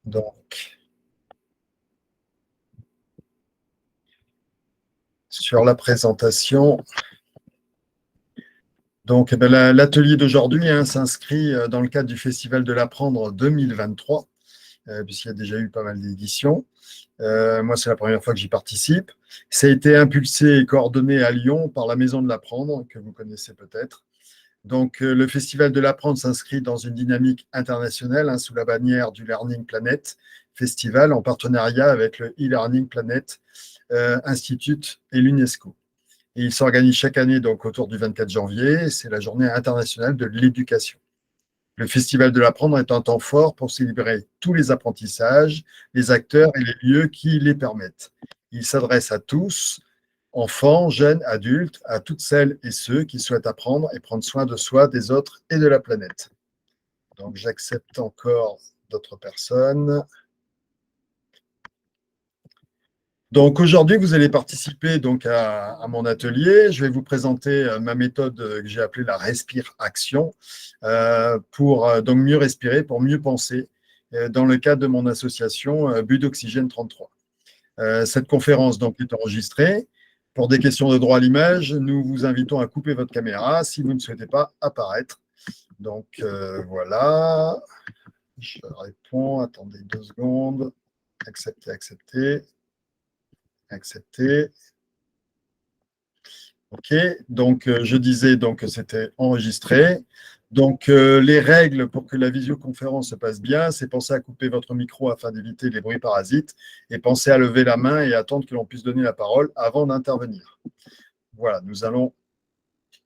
Donc, sur la présentation, donc, eh ben, l'atelier d'aujourd'hui s'inscrit dans le cadre du Festival de l'Apprendre 2023, puisqu'il y a déjà eu pas mal d'éditions. Moi, c'est la première fois que j'y participe. Ça a été impulsé et coordonné à Lyon par la Maison de l'Apprendre, que vous connaissez peut-être. Donc, le Festival de l'Apprendre s'inscrit dans une dynamique internationale sous la bannière du Learning Planet Festival en partenariat avec le e-Learning Planet Institute et l'UNESCO. Et il s'organise chaque année donc autour du 24 janvier. C'est la journée internationale de l'éducation. Le Festival de l'Apprendre est un temps fort pour célébrer tous les apprentissages, les acteurs et les lieux qui les permettent. Il s'adresse à tous, enfants, jeunes, adultes, à toutes celles et ceux qui souhaitent apprendre et prendre soin de soi, des autres et de la planète. Donc, j'accepte encore d'autres personnes. Donc aujourd'hui, vous allez participer donc à mon atelier. Je vais vous présenter ma méthode que j'ai appelée la Respire Action pour donc mieux respirer, pour mieux penser dans le cadre de mon association But d'Oxygène 33. Cette conférence donc est enregistrée. Pour des questions de droit à l'image, nous vous invitons à couper votre caméra si vous ne souhaitez pas apparaître. Donc voilà, je réponds. Attendez 2 secondes. Accepter, accepter. Accepter. OK, donc je disais donc que c'était enregistré. Donc les règles pour que la visioconférence se passe bien, c'est penser à couper votre micro afin d'éviter les bruits parasites et penser à lever la main et attendre que l'on puisse donner la parole avant d'intervenir. Voilà, nous allons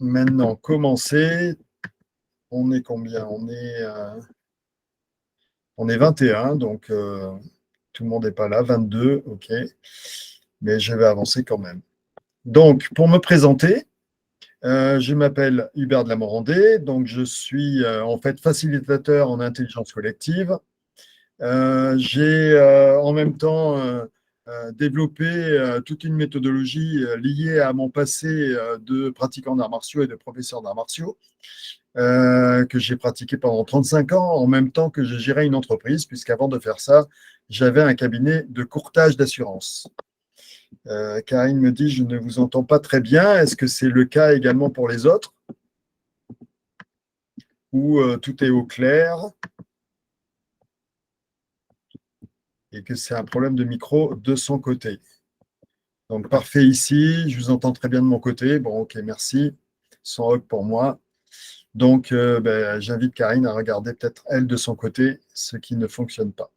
maintenant commencer. On est combien? On est 21, donc tout le monde n'est pas là. 22, OK, mais je vais avancer quand même. Donc, pour me présenter, je m'appelle Hubert de la Morandée, donc je suis en fait facilitateur en intelligence collective. J'ai en même temps développé toute une méthodologie liée à mon passé de pratiquant d'arts martiaux et de professeur d'arts martiaux que j'ai pratiqué pendant 35 ans, en même temps que je gérais une entreprise, puisqu'avant de faire ça, j'avais un cabinet de courtage d'assurance. Karine me dit, je ne vous entends pas très bien. Est-ce que c'est le cas également pour les autres? Où tout est au clair et que c'est un problème de micro de son côté. Donc, parfait ici, je vous entends très bien de mon côté. Bon, ok, merci. Sans hug pour moi. Donc, j'invite Karine à regarder peut-être elle de son côté ce qui ne fonctionne pas.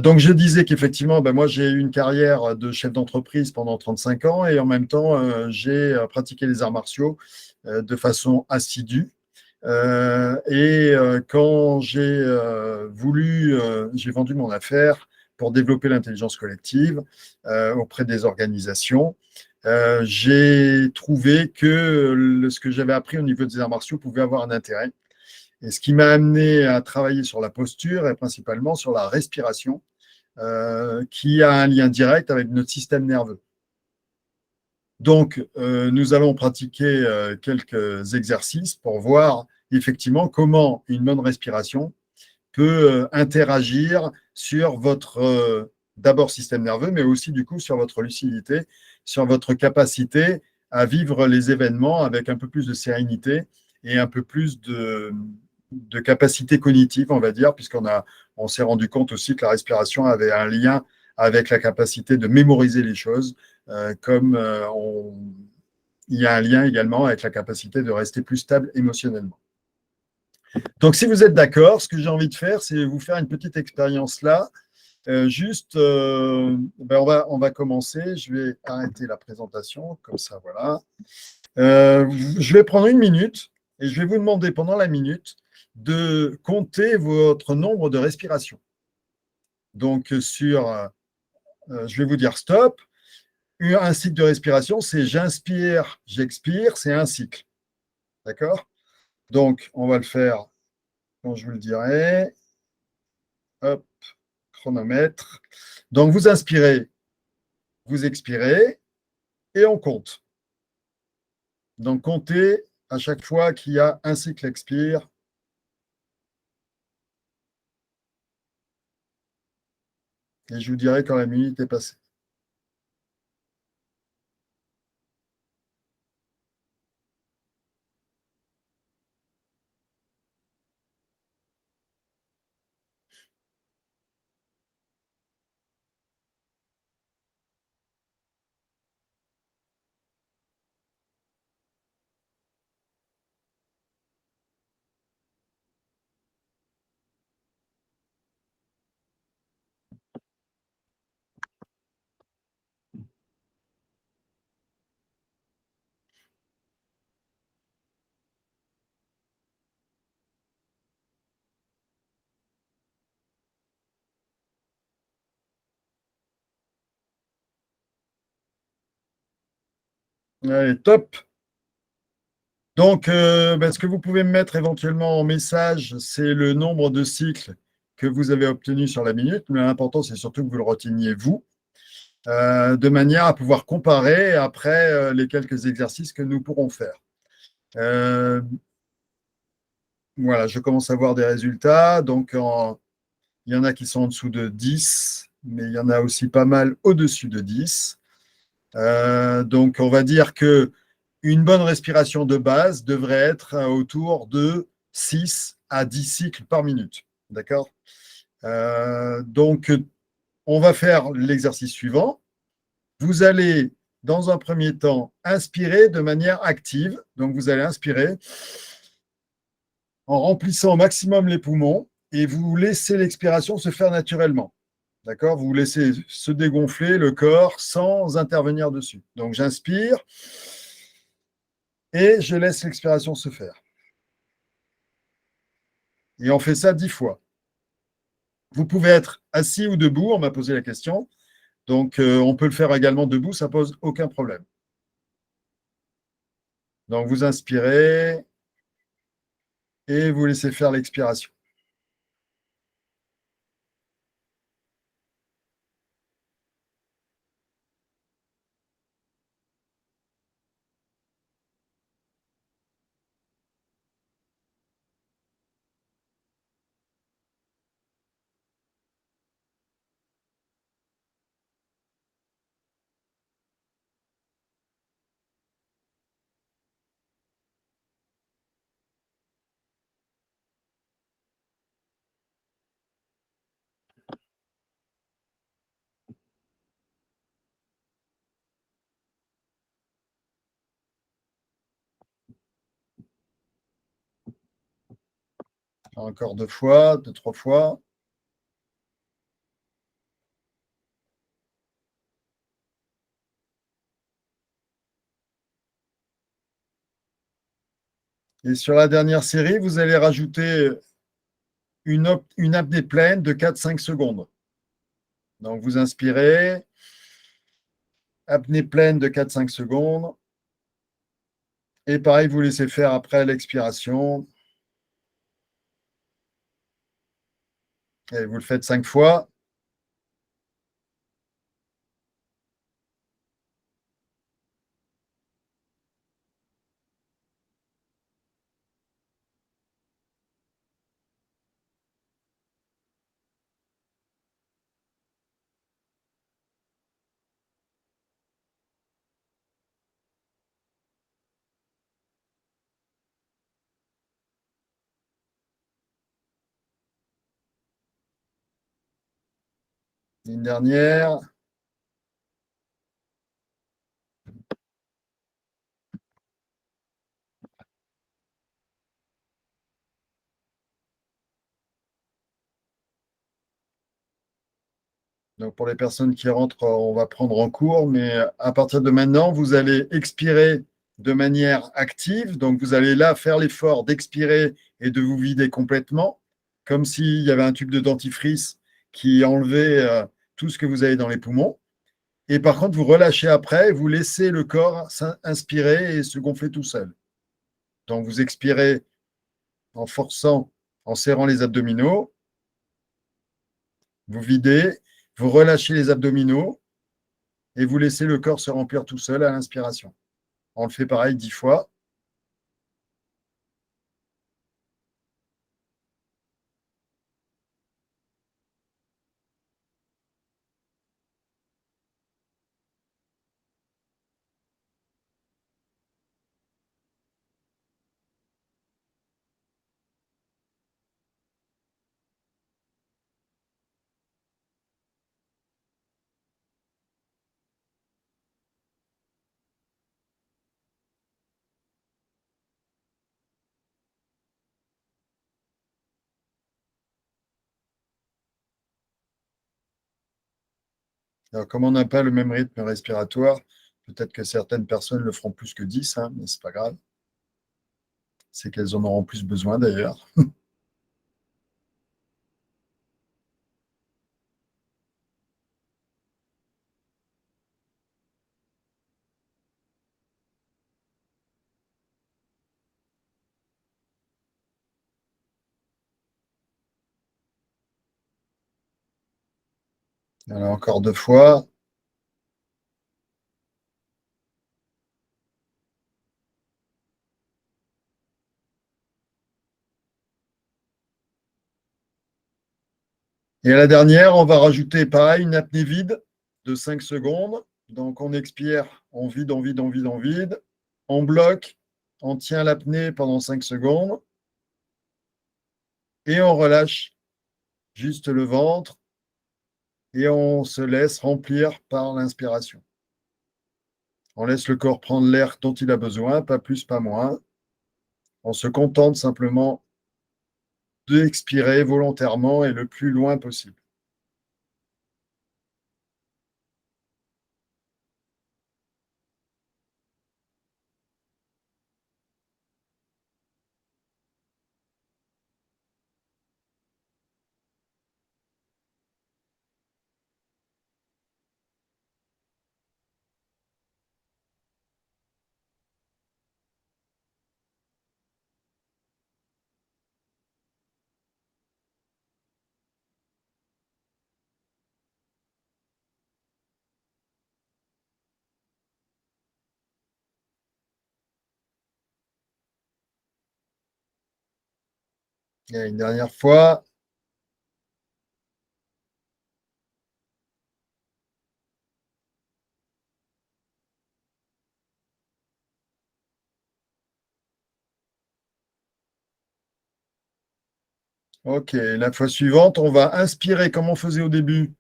Donc, je disais qu'effectivement, moi, j'ai eu une carrière de chef d'entreprise pendant 35 ans et en même temps, j'ai pratiqué les arts martiaux de façon assidue. Quand j'ai vendu mon affaire pour développer l'intelligence collective auprès des organisations, j'ai trouvé que ce que j'avais appris au niveau des arts martiaux pouvait avoir un intérêt. Et ce qui m'a amené à travailler sur la posture et principalement sur la respiration, qui a un lien direct avec notre système nerveux. Donc, nous allons pratiquer quelques exercices pour voir effectivement comment une bonne respiration peut interagir sur votre d'abord système nerveux, mais aussi du coup sur votre lucidité, sur votre capacité à vivre les événements avec un peu plus de sérénité et un peu plus de capacité cognitive, on va dire, on s'est rendu compte aussi que la respiration avait un lien avec la capacité de mémoriser les choses, comme il y a un lien également avec la capacité de rester plus stable émotionnellement. Donc, si vous êtes d'accord, ce que j'ai envie de faire, c'est vous faire une petite expérience là. On va commencer. Je vais arrêter la présentation, comme ça, voilà. Je vais prendre 1 minute et je vais vous demander pendant la minute de compter votre nombre de respirations. Donc, je vais vous dire stop. Un cycle de respiration, c'est j'inspire, j'expire, c'est un cycle. D'accord? Donc, on va le faire quand je vous le dirai. Hop, chronomètre. Donc, vous inspirez, vous expirez et on compte. Donc, comptez à chaque fois qu'il y a un cycle expire. Et je vous dirai quand la minute est passée. Allez, top. Donc, ce que vous pouvez me mettre éventuellement en message, c'est le nombre de cycles que vous avez obtenu sur la minute. Mais l'important, c'est surtout que vous le reteniez vous, de manière à pouvoir comparer après les quelques exercices que nous pourrons faire. Voilà, je commence à voir des résultats. Donc, il y en a qui sont en dessous de 10, mais il y en a aussi pas mal au-dessus de 10. Donc, on va dire que une bonne respiration de base devrait être autour de 6 à 10 cycles par minute. D'accord? Donc, on va faire l'exercice suivant. Vous allez, dans un premier temps, inspirer de manière active. Donc, vous allez inspirer en remplissant au maximum les poumons et vous laissez l'expiration se faire naturellement. D'accord? Vous laissez se dégonfler le corps sans intervenir dessus. Donc, j'inspire et je laisse l'expiration se faire. Et on fait ça 10 fois. Vous pouvez être assis ou debout, on m'a posé la question. Donc, on peut le faire également debout, ça pose aucun problème. Donc, vous inspirez et vous laissez faire l'expiration. Encore 2 fois, 2, 3 fois. Et sur la dernière série, vous allez rajouter une apnée pleine de 4-5 secondes. Donc, vous inspirez, apnée pleine de 4-5 secondes. Et pareil, vous laissez faire après l'expiration. Et vous le faites 5 fois. Une dernière. Donc pour les personnes qui rentrent, on va prendre en cours, mais à partir de maintenant, vous allez expirer de manière active. Donc vous allez là faire l'effort d'expirer et de vous vider complètement, comme s'il y avait un tube de dentifrice qui enlevait tout ce que vous avez dans les poumons. Et par contre, vous relâchez après, vous laissez le corps inspirer et se gonfler tout seul. Donc vous expirez en forçant, en serrant les abdominaux, vous videz, vous relâchez les abdominaux et vous laissez le corps se remplir tout seul à l'inspiration. On le fait pareil 10 fois. Alors, comme on n'a pas le même rythme respiratoire, peut-être que certaines personnes le feront plus que 10, hein, mais c'est pas grave. C'est qu'elles en auront plus besoin d'ailleurs. Alors, encore 2 fois. Et à la dernière, on va rajouter pareil une apnée vide de 5 secondes. Donc, on expire, on vide, on vide, on vide, on vide. On bloque, on tient l'apnée pendant 5 secondes et on relâche juste le ventre et on se laisse remplir par l'inspiration. On laisse le corps prendre l'air dont il a besoin, pas plus, pas moins. On se contente simplement d'expirer volontairement et le plus loin possible. Et une dernière fois. OK, la fois suivante, on va inspirer comme on faisait au début,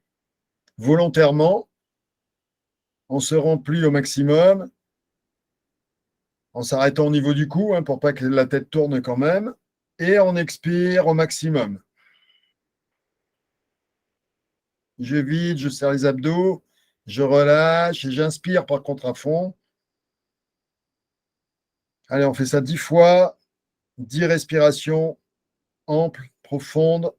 volontairement. On se remplit au maximum, en s'arrêtant au niveau du cou, hein, pour pas que la tête tourne quand même. Et on expire au maximum. Je vide, je serre les abdos, je relâche et j'inspire par contre à fond. Allez, on fait ça 10 fois, 10 respirations amples, profondes.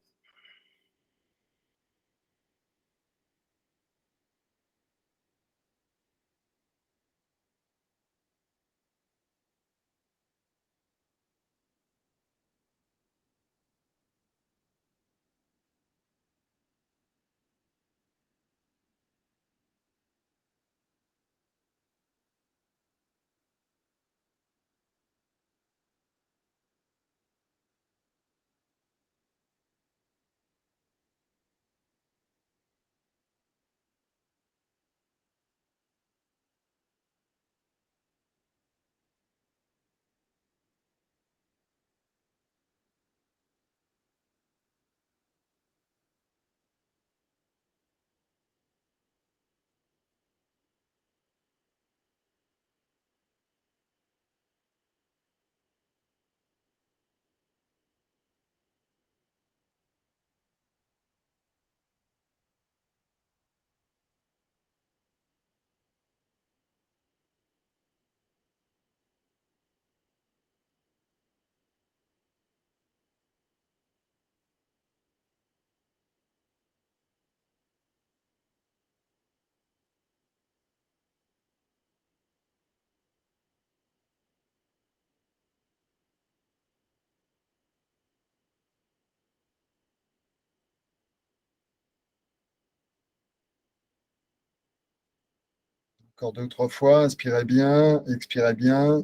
Encore 2 ou 3 fois, inspirez bien, expirez bien.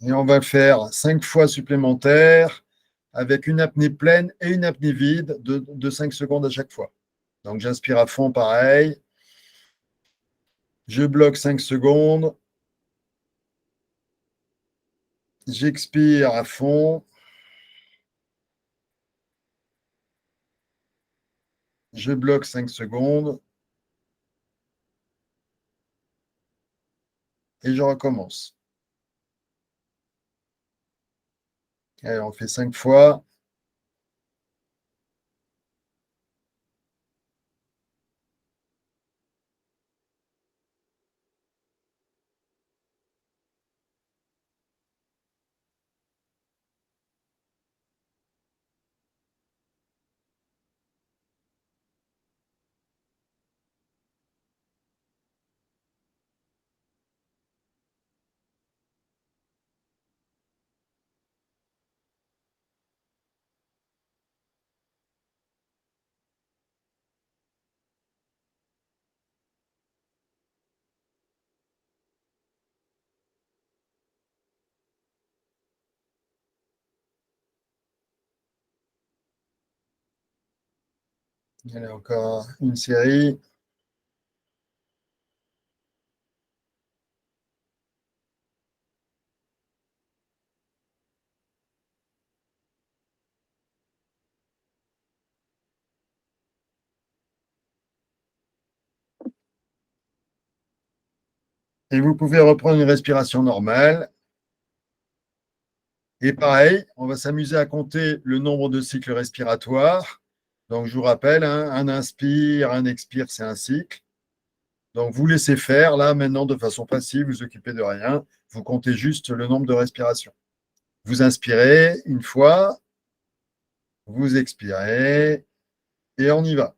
Et on va faire 5 fois supplémentaires avec une apnée pleine et une apnée vide de 5 secondes à chaque fois. Donc, j'inspire à fond, pareil. Je bloque 5 secondes. J'expire à fond. Je bloque 5 secondes. Et je recommence. Allez, on fait 5 fois. Allez, encore une série. Et vous pouvez reprendre une respiration normale. Et pareil, on va s'amuser à compter le nombre de cycles respiratoires. Donc, je vous rappelle, hein, un inspire, un expire, c'est un cycle. Donc, vous laissez faire, là, maintenant, de façon passive, vous vous occupez de rien. Vous comptez juste le nombre de respirations. Vous inspirez une fois, vous expirez, et on y va.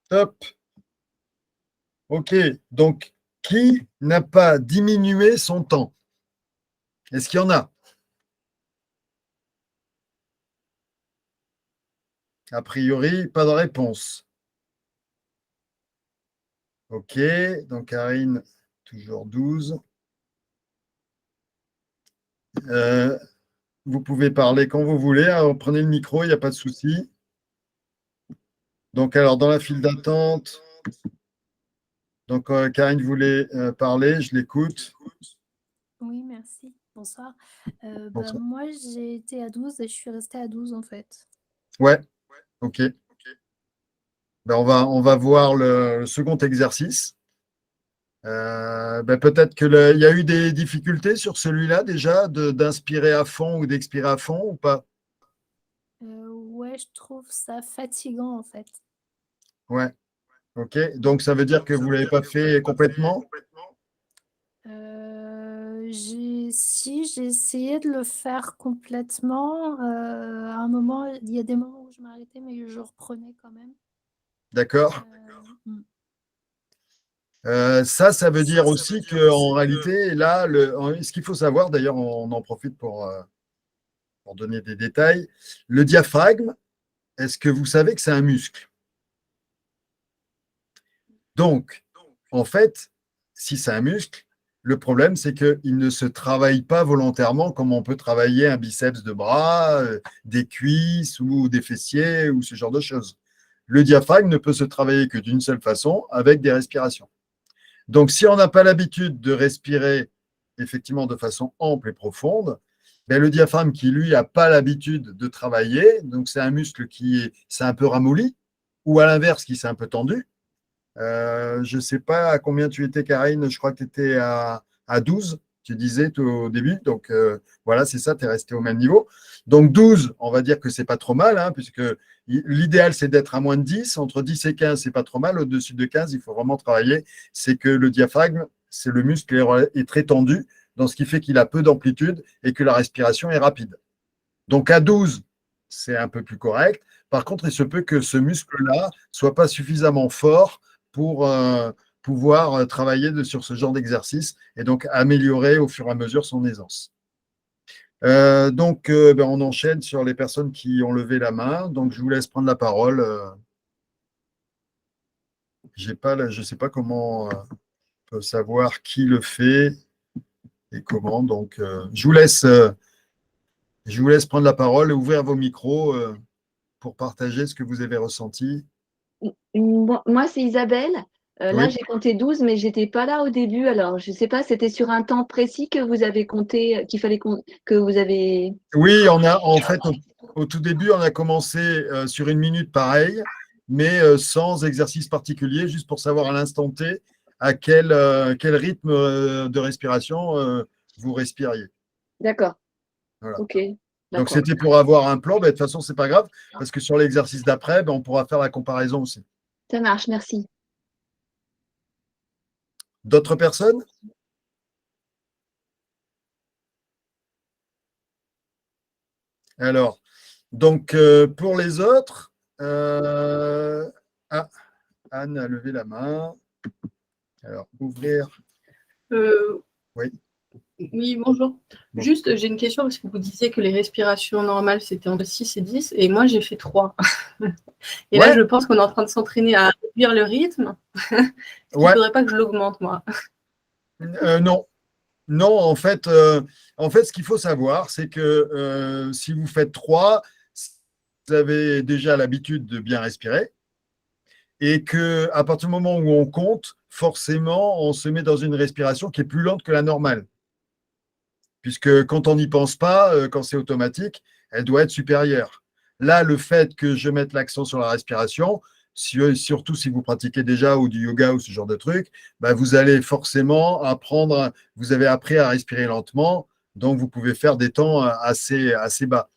Top. OK. Donc, qui n'a pas diminué son temps? Est-ce qu'il y en a? A priori, pas de réponse. OK. Donc, Karine, toujours 12. Vous pouvez parler quand vous voulez. Alors, prenez le micro, il n'y a pas de souci. Donc, alors, dans la file d'attente, donc Karine voulait parler, je l'écoute. Oui, merci. Bonsoir. Bonsoir. Moi, j'ai été à 12 et je suis restée à 12 en fait. Ouais, OK. Ben, on va voir le second exercice. Ben, peut-être qu'il y a eu des difficultés sur celui-là déjà, d'inspirer à fond ou d'expirer à fond ou pas? Ouais, je trouve ça fatigant en fait. Ouais, OK. Donc, ça veut dire que vous ne l'avez pas fait complètement? J'ai essayé de le faire complètement. À un moment, il y a des moments où je m'arrêtais, mais je reprenais quand même. D'accord. Mm. Ça veut dire aussi qu'en réalité, là, ce qu'il faut savoir, d'ailleurs, on en profite pour donner des détails, le diaphragme, est-ce que vous savez que c'est un muscle? Donc, en fait, si c'est un muscle, le problème, c'est qu'il ne se travaille pas volontairement comme on peut travailler un biceps de bras, des cuisses ou des fessiers ou ce genre de choses. Le diaphragme ne peut se travailler que d'une seule façon, avec des respirations. Donc, si on n'a pas l'habitude de respirer effectivement de façon ample et profonde, ben, le diaphragme qui, lui, n'a pas l'habitude de travailler, donc c'est un muscle c'est un peu ramolli, ou à l'inverse, qui s'est un peu tendu, Je ne sais pas à combien tu étais, Karine. Je crois que tu étais à 12, tu disais au début. Donc, voilà, c'est ça, tu es resté au même niveau. Donc, 12, on va dire que c'est pas trop mal, hein, puisque l'idéal, c'est d'être à moins de 10. Entre 10 et 15, c'est pas trop mal. Au-dessus de 15, il faut vraiment travailler. C'est que le diaphragme, c'est le muscle est très tendu, dans ce qui fait qu'il a peu d'amplitude et que la respiration est rapide. Donc, à 12, c'est un peu plus correct. Par contre, il se peut que ce muscle-là soit pas suffisamment fort pour pouvoir travailler sur ce genre d'exercice et donc améliorer au fur et à mesure son aisance. Donc, on enchaîne sur les personnes qui ont levé la main. Donc, je vous laisse prendre la parole. Je ne sais pas comment on peut savoir qui le fait et comment. Donc, je vous laisse prendre la parole et ouvrir vos micros pour partager ce que vous avez ressenti. Moi, c'est Isabelle. Là, Oui. j'ai compté 12, mais j'étais pas là au début. Alors, je sais pas, c'était sur un temps précis que vous avez compté, que vous avez. Oui, en fait, au tout début, on a commencé sur une minute pareil, mais sans exercice particulier, juste pour savoir à l'instant T à quel rythme de respiration vous respiriez. D'accord. Voilà. Ok. Donc, D'accord. c'était pour avoir un plan. Ben, de toute façon, c'est pas grave, parce que sur l'exercice d'après, ben, on pourra faire la comparaison aussi. Ça marche. Merci. D'autres personnes? Alors, donc, pour les autres, ah, Anne a levé la main. Alors, ouvrir. Oui. Oui, bonjour. Bon. Juste, j'ai une question parce que vous disiez que les respirations normales, c'était entre 6 et 10, et moi, j'ai fait 3. Et là, Ouais. je pense qu'on est en train de s'entraîner à réduire le rythme. Est-ce qu'il ne Ouais. faudrait pas que je l'augmente, moi? Non. Non, en fait, ce qu'il faut savoir, c'est que si vous faites 3, vous avez déjà l'habitude de bien respirer et qu'à partir du moment où on compte, forcément, on se met dans une respiration qui est plus lente que la normale. Puisque quand on n'y pense pas, quand c'est automatique, elle doit être supérieure. Là, le fait que je mette l'accent sur la respiration, surtout si vous pratiquez déjà ou du yoga ou ce genre de truc, bah, vous allez forcément apprendre, vous avez appris à respirer lentement, donc vous pouvez faire des temps assez bas.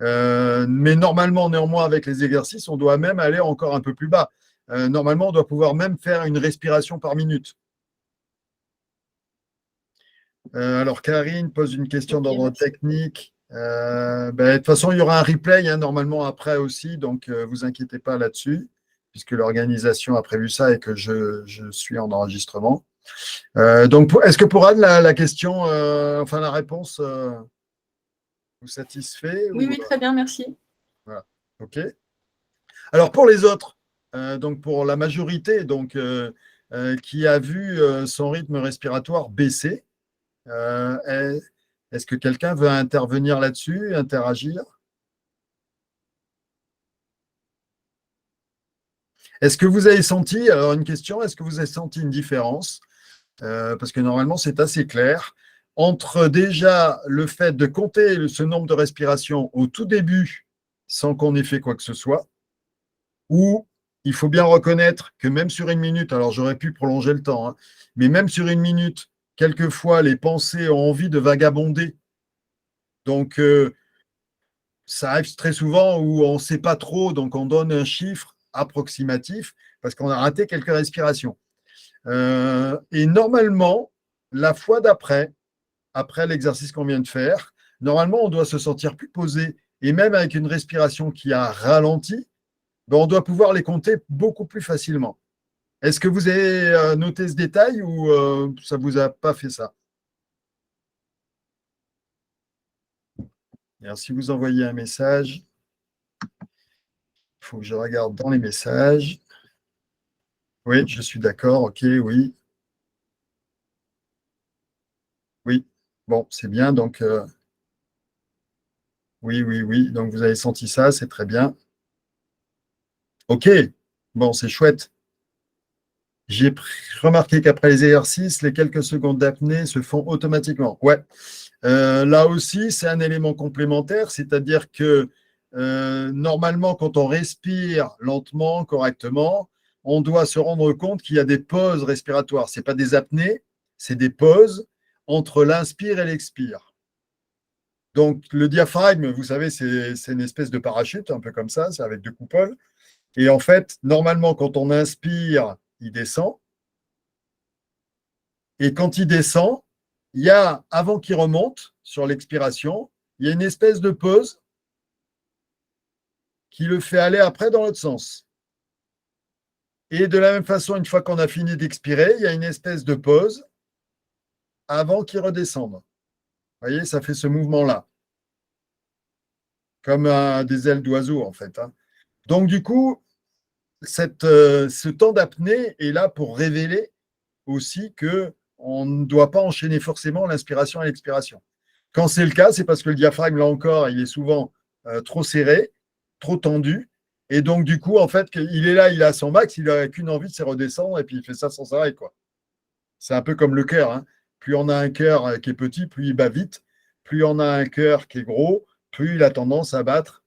Mais normalement, néanmoins, avec les exercices, on doit même aller encore un peu plus bas. Normalement, on doit pouvoir même faire une respiration par minute. Alors, Karine pose une question d'ordre technique. De toute façon, il y aura un replay normalement après aussi, donc vous inquiétez pas là-dessus, puisque l'organisation a prévu ça et que je suis en enregistrement. Donc, est-ce que pour Anne, la question, enfin la réponse vous satisfait Oui, ou, oui, très bien, merci. voilà. OK. Alors, pour les autres, donc pour la majorité qui a vu son rythme respiratoire baisser, est-ce que quelqu'un veut intervenir là-dessus, interagir? Est-ce que vous avez senti, alors une question, est-ce que vous avez senti une différence? Parce que normalement, c'est assez clair, entre déjà le fait de compter ce nombre de respirations au tout début sans qu'on ait fait quoi que ce soit, ou il faut bien reconnaître que même sur une minute, alors j'aurais pu prolonger le temps, hein, mais même sur une minute, quelquefois les pensées ont envie de vagabonder. Donc, ça arrive très souvent où on ne sait pas trop, donc on donne un chiffre approximatif parce qu'on a raté quelques respirations. Et normalement, la fois d'après, après l'exercice qu'on vient de faire, normalement, on doit se sentir plus posé. Et même avec une respiration qui a ralenti, ben, on doit pouvoir les compter beaucoup plus facilement. Est-ce que vous avez noté ce détail ou ça ne vous a pas fait ça? Alors, si vous envoyez un message, il faut que je regarde dans les messages. Oui, je suis d'accord. OK, oui. Oui. Bon, c'est bien. Donc, oui, oui, oui. Donc, vous avez senti ça, c'est très bien. OK. Bon, c'est chouette. J'ai remarqué qu'après les exercices, les quelques secondes d'apnée se font automatiquement. Ouais. Là aussi, c'est un élément complémentaire, c'est-à-dire que normalement, quand on respire lentement, correctement, on doit se rendre compte qu'il y a des pauses respiratoires. Ce n'est pas des apnées, c'est des pauses entre l'inspire et l'expire. Donc, le diaphragme, vous savez, c'est une espèce de parachute, un peu comme ça, c'est avec deux coupoles. Et en fait, normalement, quand on inspire, il descend. Et quand il descend, il y a, avant qu'il remonte sur l'expiration, il y a une espèce de pause qui le fait aller après dans l'autre sens. Et de la même façon, une fois qu'on a fini d'expirer, il y a une espèce de pause avant qu'il redescende. Vous voyez, ça fait ce mouvement-là. Comme des ailes d'oiseau, en fait. Donc, du coup, ce temps d'apnée est là pour révéler aussi qu'on ne doit pas enchaîner forcément l'inspiration et l'expiration. Quand c'est le cas, c'est parce que le diaphragme, là encore, il est souvent trop serré, trop tendu. Et donc, du coup, en fait, il est là, il est à son max, il n'a qu'une envie, c'est redescendre, et puis il fait ça sans arrêt, quoi. C'est un peu comme le cœur. Plus on a un cœur qui est petit, plus il bat vite. Plus on a un cœur qui est gros, plus il a tendance à battre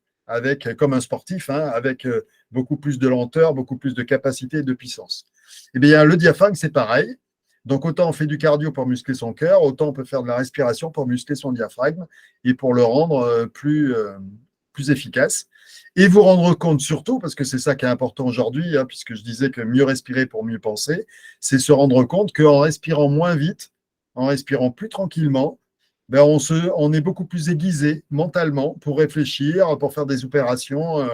comme un sportif, avec beaucoup plus de lenteur, beaucoup plus de capacité et de puissance. Eh bien, le diaphragme, c'est pareil. Donc, autant on fait du cardio pour muscler son cœur, autant on peut faire de la respiration pour muscler son diaphragme et pour le rendre plus efficace. Et vous rendre compte surtout, parce que c'est ça qui est important aujourd'hui, puisque je disais que mieux respirer pour mieux penser, c'est se rendre compte qu'en respirant moins vite, en respirant plus tranquillement, ben on est beaucoup plus aiguisé mentalement pour réfléchir, pour faire des opérations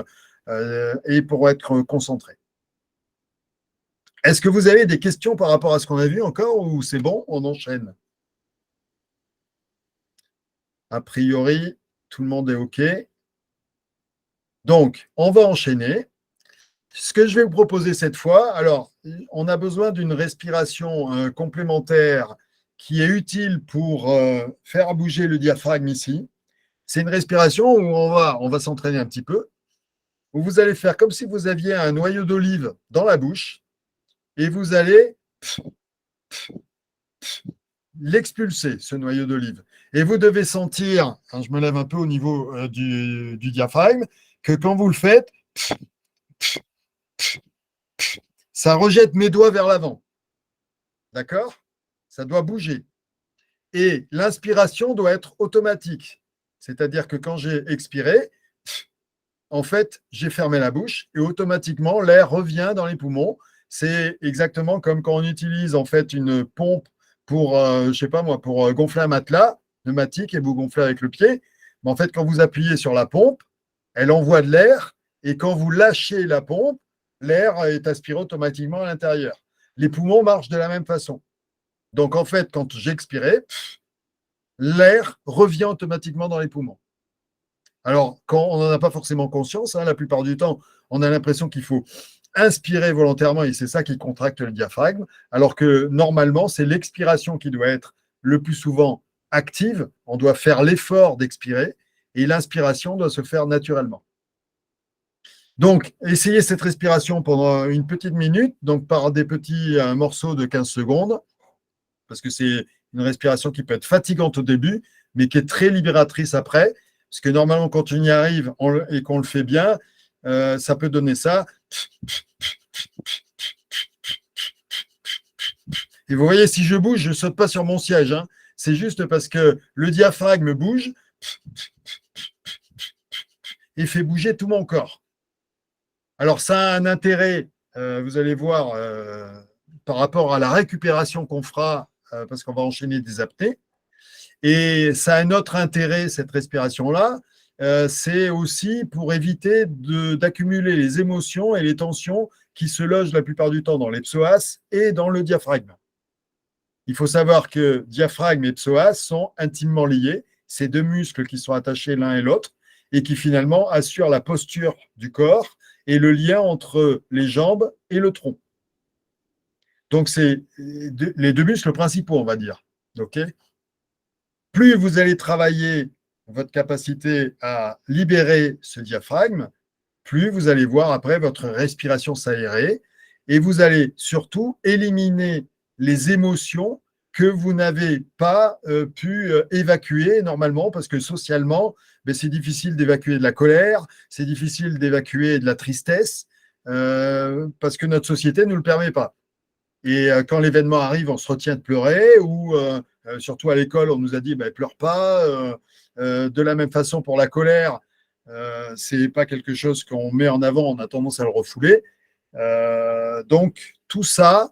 et pour être concentré. Est-ce que vous avez des questions par rapport à ce qu'on a vu encore ou c'est bon, on enchaîne? A priori, tout le monde est OK. Donc, on va enchaîner. Ce que je vais vous proposer cette fois, alors, on a besoin d'une respiration complémentaire qui est utile pour faire bouger le diaphragme ici. C'est une respiration où on va s'entraîner un petit peu, où vous allez faire comme si vous aviez un noyau d'olive dans la bouche et vous allez l'expulser, ce noyau d'olive. Et vous devez sentir, je me lève un peu au niveau du diaphragme, que quand vous le faites, ça rejette mes doigts vers l'avant. D'accord? Ça doit bouger. Et l'inspiration doit être automatique. C'est-à-dire que quand j'ai expiré, en fait, j'ai fermé la bouche et automatiquement, l'air revient dans les poumons. C'est exactement comme quand on utilise en fait une pompe pour, je sais pas moi, pour gonfler un matelas pneumatique et vous gonflez avec le pied. Mais en fait, quand vous appuyez sur la pompe, elle envoie de l'air et quand vous lâchez la pompe, l'air est aspiré automatiquement à l'intérieur. Les poumons marchent de la même façon. Donc, en fait, quand j'expirais, l'air revient automatiquement dans les poumons. Alors, quand on n'en a pas forcément conscience, la plupart du temps, on a l'impression qu'il faut inspirer volontairement et c'est ça qui contracte le diaphragme, alors que normalement, c'est l'expiration qui doit être le plus souvent active. On doit faire l'effort d'expirer et l'inspiration doit se faire naturellement. Donc, essayez cette respiration pendant une petite minute, donc par des petits morceaux de 15 secondes, parce que c'est une respiration qui peut être fatigante au début, mais qui est très libératrice après, parce que normalement, quand on y arrive et qu'on le fait bien, ça peut donner ça. Et vous voyez, si je bouge, je ne saute pas sur mon siège. C'est juste parce que le diaphragme bouge et fait bouger tout mon corps. Alors, ça a un intérêt, vous allez voir, par rapport à la récupération qu'on fera, parce qu'on va enchaîner des apnées. Et ça a un autre intérêt, cette respiration-là, c'est aussi pour éviter d'accumuler les émotions et les tensions qui se logent la plupart du temps dans les psoas et dans le diaphragme. Il faut savoir que diaphragme et psoas sont intimement liés. C'est deux muscles qui sont attachés l'un et l'autre et qui finalement assurent la posture du corps et le lien entre les jambes et le tronc. Donc, c'est les deux muscles principaux, on va dire. OK ? Plus vous allez travailler votre capacité à libérer ce diaphragme, plus vous allez voir après votre respiration s'aérer et vous allez surtout éliminer les émotions que vous n'avez pas pu évacuer normalement parce que socialement, c'est difficile d'évacuer de la colère, c'est difficile d'évacuer de la tristesse, parce que notre société ne nous le permet pas. Et quand l'événement arrive, on se retient de pleurer, ou surtout à l'école, on nous a dit pleure pas. De la même façon pour la colère, c'est pas quelque chose qu'on met en avant, on a tendance à le refouler. Donc tout ça,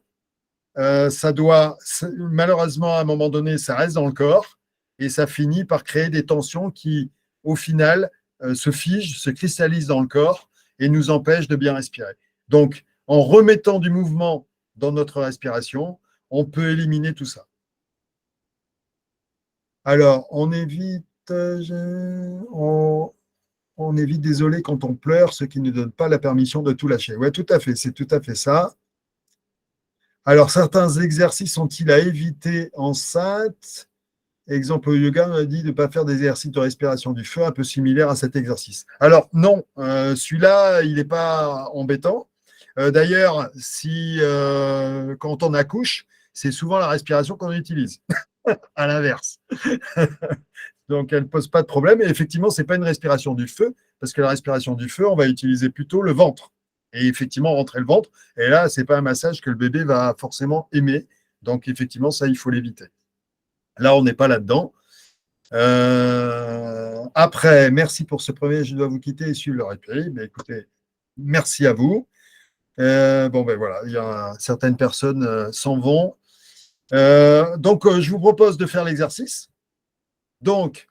malheureusement à un moment donné, ça reste dans le corps et ça finit par créer des tensions qui, au final, se figent, se cristallisent dans le corps et nous empêchent de bien respirer. Donc, en remettant du mouvement dans notre respiration, on peut éliminer tout ça. Alors, on évite, désolé, quand on pleure, ce qui ne donne pas la permission de tout lâcher. Oui, tout à fait, c'est tout à fait ça. Alors, certains exercices sont-ils à éviter enceinte? Exemple, au yoga, on a dit de ne pas faire des exercices de respiration du feu un peu similaires à cet exercice. Alors, non, celui-là, il n'est pas embêtant. D'ailleurs, quand on accouche, c'est souvent la respiration qu'on utilise, à l'inverse. Donc, elle ne pose pas de problème. Et effectivement, ce n'est pas une respiration du feu, parce que la respiration du feu, on va utiliser plutôt le ventre. Et effectivement, rentrer le ventre. Et là, ce n'est pas un massage que le bébé va forcément aimer. Donc, effectivement, ça, il faut l'éviter. Là, on n'est pas là-dedans. Après, merci pour ce premier. Je dois vous quitter et suivre le replay. Mais écoutez, merci à vous. Voilà, il y a certaines personnes s'en vont. Donc, je vous propose de faire l'exercice. Donc,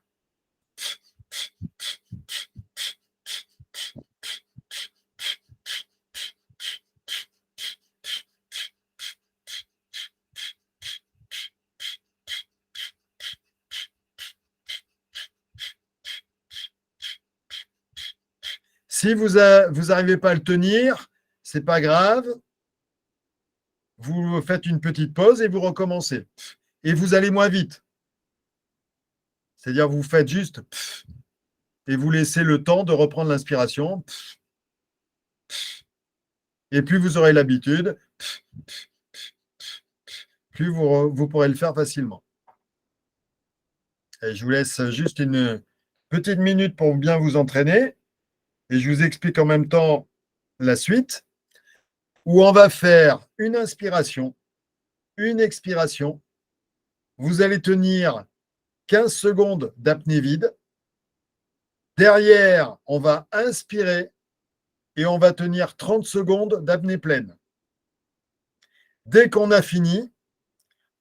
si vous n'arrivez pas à le tenir, ce n'est pas grave. Vous faites une petite pause et vous recommencez. Et vous allez moins vite. C'est-à-dire, vous faites juste et vous laissez le temps de reprendre l'inspiration. Et plus vous aurez l'habitude, plus vous pourrez le faire facilement. Et je vous laisse juste une petite minute pour bien vous entraîner. Et je vous explique en même temps la suite, où on va faire une inspiration, une expiration. Vous allez tenir 15 secondes d'apnée vide. Derrière, on va inspirer et on va tenir 30 secondes d'apnée pleine. Dès qu'on a fini,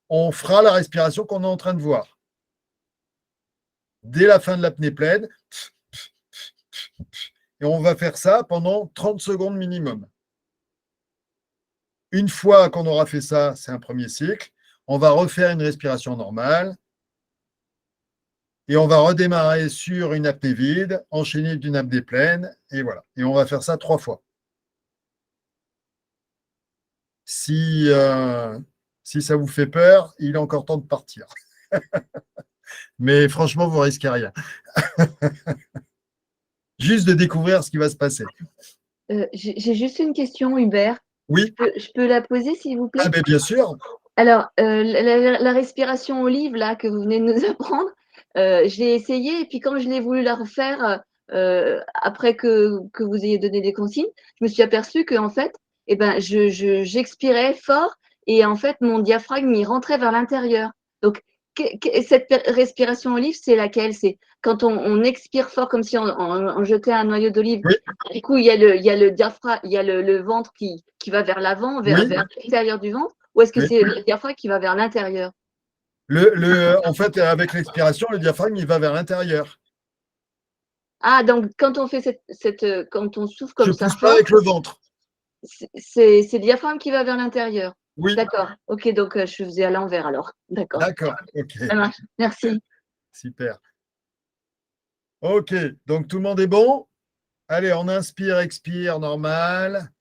on fera la respiration qu'on est en train de voir. Dès la fin de l'apnée pleine, et on va faire ça pendant 30 secondes minimum. Une fois qu'on aura fait ça, c'est un premier cycle, on va refaire une respiration normale et on va redémarrer sur une apnée vide, enchaîner d'une apnée pleine, et voilà. Et on va faire ça 3 fois. Si ça vous fait peur, il est encore temps de partir. Mais franchement, vous ne risquez rien. Juste de découvrir ce qui va se passer. J'ai juste une question, Hubert. Oui. Je peux la poser, s'il vous plaît? Ah, ben bien sûr. Alors, la respiration olive, là, que vous venez de nous apprendre, je l'ai essayée et puis quand je l'ai voulu la refaire, après que vous ayez donné des consignes, je me suis aperçue qu'en fait, j'expirais fort et en fait, mon diaphragme, il rentrait vers l'intérieur. Donc, cette respiration olive, c'est laquelle? C'est quand on expire fort comme si on jetait un noyau d'olive. Oui. Du coup, il y a le diaphragme, il y a le ventre qui va vers l'avant, vers l'intérieur du ventre, ou est-ce que c'est le diaphragme qui va vers l'intérieur? En fait, avec l'expiration, le diaphragme, il va vers l'intérieur. Ah, donc quand on fait quand on souffle comme ça, je pousse pas avec le ventre. c'est le diaphragme qui va vers l'intérieur. Oui. D'accord. Ok, donc je faisais à l'envers alors. D'accord. D'accord. Ok. Ça marche. Merci. Super. Ok. Donc tout le monde est bon? Allez, on inspire, expire, normal.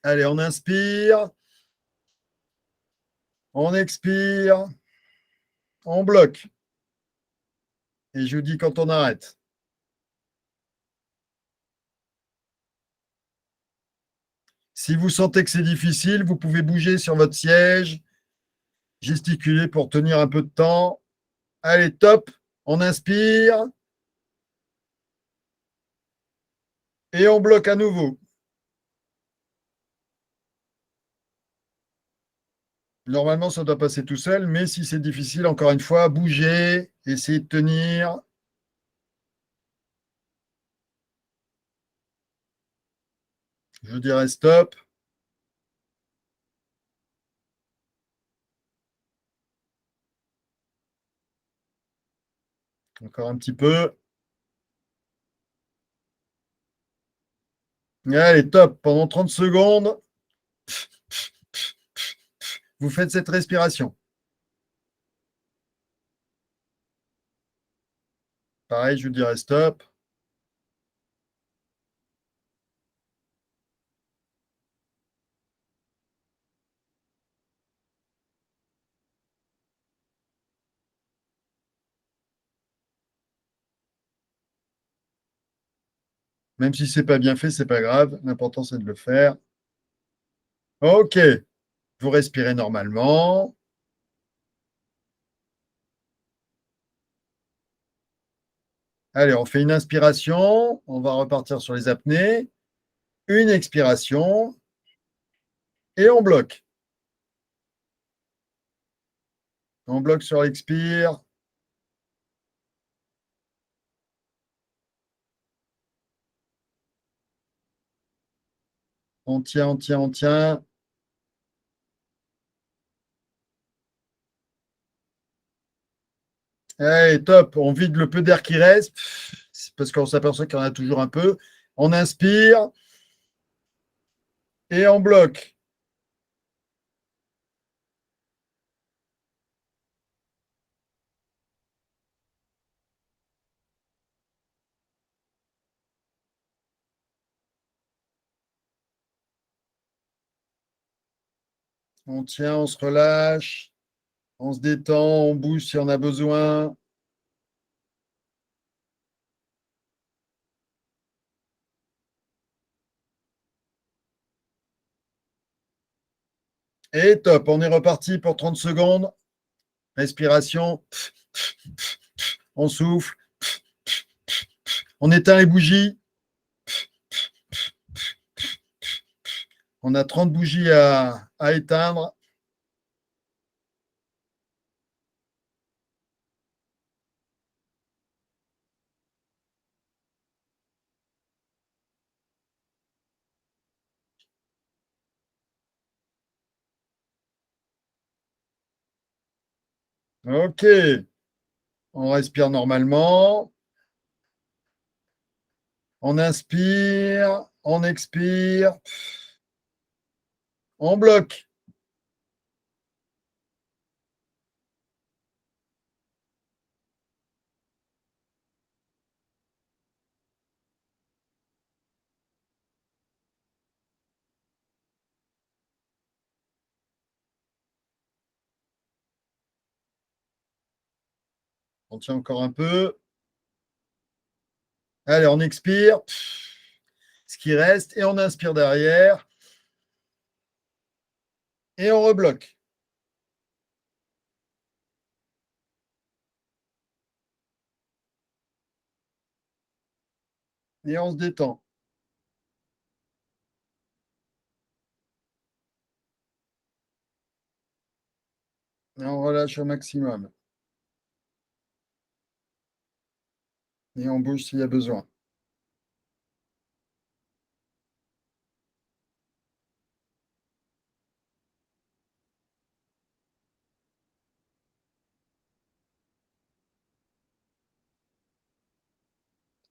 Allez, on inspire. On expire. On bloque. Et je vous dis quand on arrête. Si vous sentez que c'est difficile, vous pouvez bouger sur votre siège, gesticuler pour tenir un peu de temps. Allez, top. On inspire. Et on bloque à nouveau. Normalement, ça doit passer tout seul, mais si c'est difficile, encore une fois, bougez, essayez de tenir. Je dirais stop. Encore un petit peu. Allez, top. Pendant 30 secondes, vous faites cette respiration. Pareil, je vous dirais stop. Même si ce n'est pas bien fait, ce n'est pas grave. L'important, c'est de le faire. OK. Vous respirez normalement. Allez, on fait une inspiration. On va repartir sur les apnées. Une expiration. Et on bloque. On bloque sur l'expire. On tient, on tient, on tient. Allez, top. On vide le peu d'air qui reste parce qu'on s'aperçoit qu'il y en a toujours un peu. On inspire et on bloque. On tient, on se relâche. On se détend, on bouge si on a besoin. Et top, on est reparti pour 30 secondes. Respiration. On souffle. On éteint les bougies. On a 30 bougies à éteindre. OK. On respire normalement. On inspire. On expire. On bloque. On tient encore un peu. Allez, on expire. Ce qui reste. Et on inspire derrière. Et on rebloque. Et on se détend. Et on relâche au maximum. Et on bouge s'il y a besoin.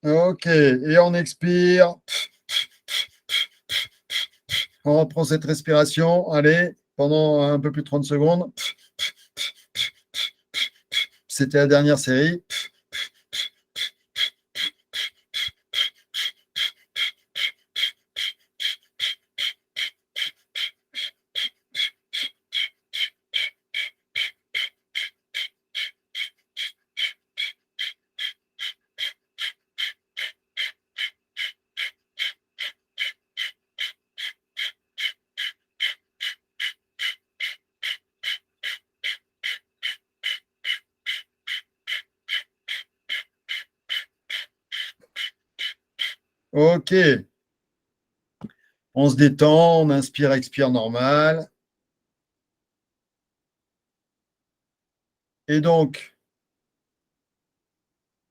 OK. Et on expire. On reprend cette respiration. Allez, pendant un peu plus de 30 secondes. C'était la dernière série. Ok. On se détend, on inspire, expire normal. Et donc,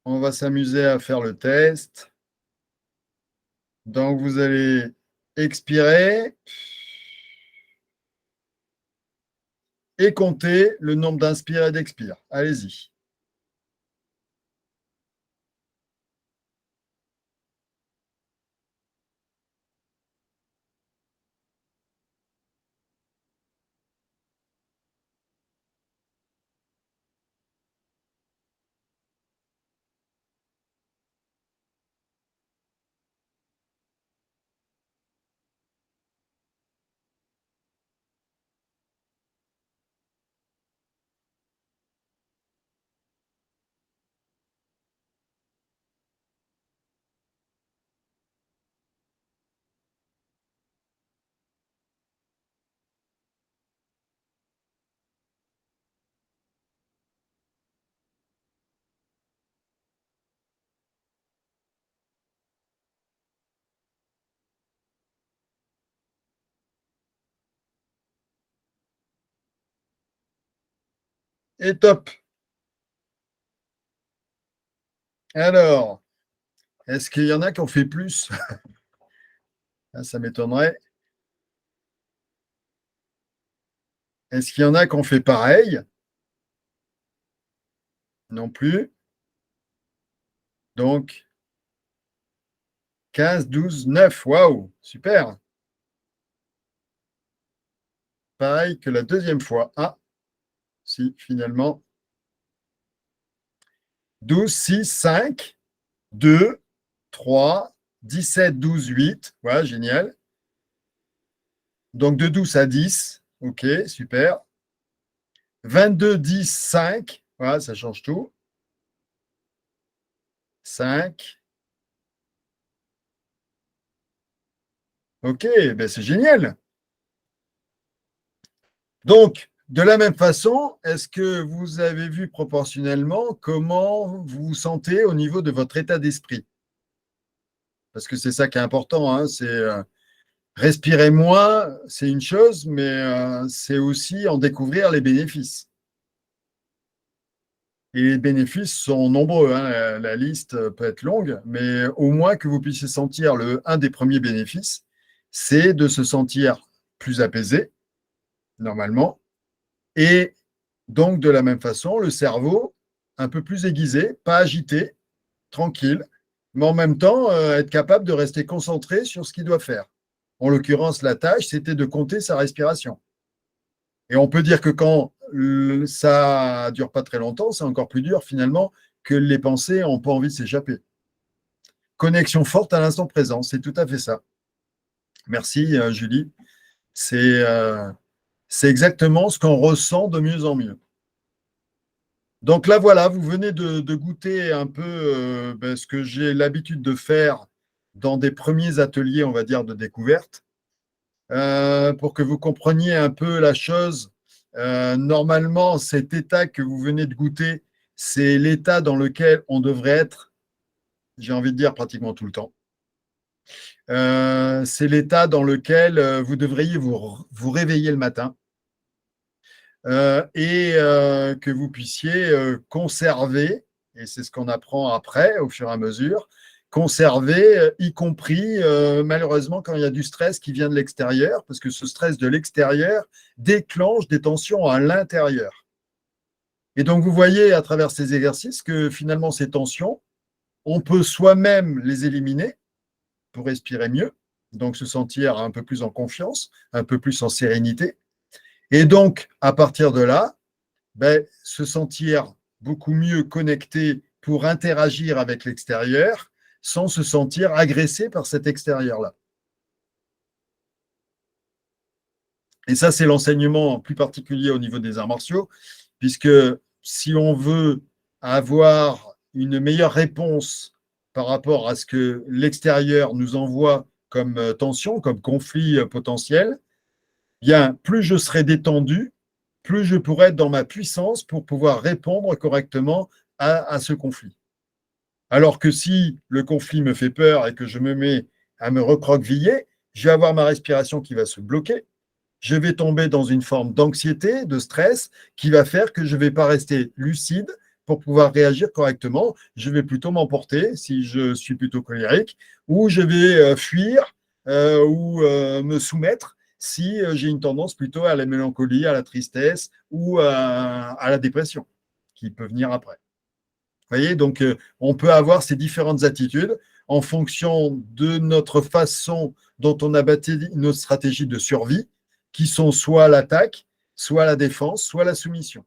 on va s'amuser à faire le test. Donc, vous allez expirer et compter le nombre d'inspire et d'expire. Allez-y. Et top. Alors, est-ce qu'il y en a qui ont fait plus? Ça m'étonnerait. Est-ce qu'il y en a qui ont fait pareil? Non plus. Donc, 15, 12, 9. Waouh, super. Pareil que la deuxième fois. Ah, si, finalement. 12, 6, 5, 2, 3, 17, 12, 8. Voilà, génial. Donc, de 12 à 10. OK, super. 22, 10, 5. Voilà, ça change tout. 5. OK, ben c'est génial. Donc, de la même façon, est-ce que vous avez vu proportionnellement comment vous vous sentez au niveau de votre état d'esprit? Parce que c'est ça qui est important, hein, c'est respirer moins, c'est une chose, mais c'est aussi en découvrir les bénéfices. Et les bénéfices sont nombreux, hein, la liste peut être longue, mais au moins que vous puissiez sentir un des premiers bénéfices, c'est de se sentir plus apaisé, normalement, et donc de la même façon, le cerveau un peu plus aiguisé, pas agité, tranquille, mais en même temps être capable de rester concentré sur ce qu'il doit faire. En l'occurrence, la tâche, c'était de compter sa respiration. Et on peut dire que quand ça dure pas très longtemps, c'est encore plus dur finalement que les pensées n'ont pas envie de s'échapper. Connexion forte à l'instant présent, c'est tout à fait ça. Merci Julie. C'est exactement ce qu'on ressent de mieux en mieux. Donc là, voilà, vous venez de goûter un peu ce que j'ai l'habitude de faire dans des premiers ateliers, on va dire, de découverte, pour que vous compreniez un peu la chose. Normalement, cet état que vous venez de goûter, c'est l'état dans lequel on devrait être, j'ai envie de dire, pratiquement tout le temps. C'est l'état dans lequel vous devriez vous réveiller le matin. Et que vous puissiez conserver, et c'est ce qu'on apprend après, au fur et à mesure, conserver, y compris malheureusement quand il y a du stress qui vient de l'extérieur, parce que ce stress de l'extérieur déclenche des tensions à l'intérieur. Et donc vous voyez à travers ces exercices que finalement ces tensions, on peut soi-même les éliminer pour respirer mieux, donc se sentir un peu plus en confiance, un peu plus en sérénité. Et donc, à partir de là, se sentir beaucoup mieux connecté pour interagir avec l'extérieur sans se sentir agressé par cet extérieur-là. Et ça, c'est l'enseignement plus particulier au niveau des arts martiaux, puisque si on veut avoir une meilleure réponse par rapport à ce que l'extérieur nous envoie comme tension, comme conflit potentiel, bien, plus je serai détendu, plus je pourrai être dans ma puissance pour pouvoir répondre correctement à ce conflit, Alors que si le conflit me fait peur et que je me mets à me recroqueviller, je vais avoir ma respiration qui va se bloquer. Je vais tomber dans une forme d'anxiété, de stress, qui va faire que je ne vais pas rester lucide pour pouvoir réagir correctement. Je vais plutôt m'emporter si je suis plutôt colérique, ou je vais fuir ou me soumettre si j'ai une tendance plutôt à la mélancolie, à la tristesse ou à la dépression qui peut venir après. Vous voyez, donc on peut avoir ces différentes attitudes en fonction de notre façon dont on a bâti nos stratégies de survie, qui sont soit l'attaque, soit la défense, soit la soumission.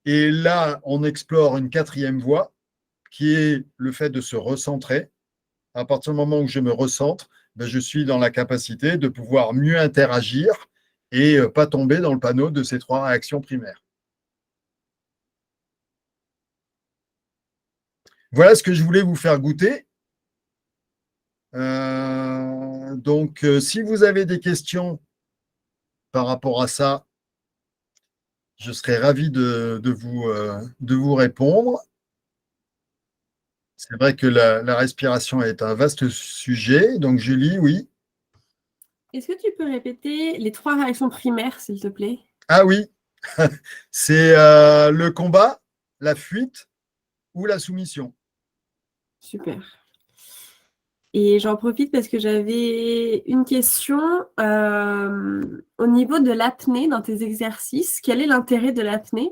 Et là, on explore une quatrième voie, qui est le fait de se recentrer. À partir du moment où je me recentre, ben, je suis dans la capacité de pouvoir mieux interagir et pas tomber dans le panneau de ces trois réactions primaires. Voilà ce que je voulais vous faire goûter. Donc, si vous avez des questions par rapport à ça, je serais ravi de vous répondre. C'est vrai que la respiration est un vaste sujet. Donc, Julie, oui. Est-ce que tu peux répéter les 3 réactions primaires, s'il te plaît? Ah oui, c'est le combat, la fuite ou la soumission. Super. Et j'en profite parce que j'avais une question au niveau de l'apnée dans tes exercices. Quel est l'intérêt de l'apnée?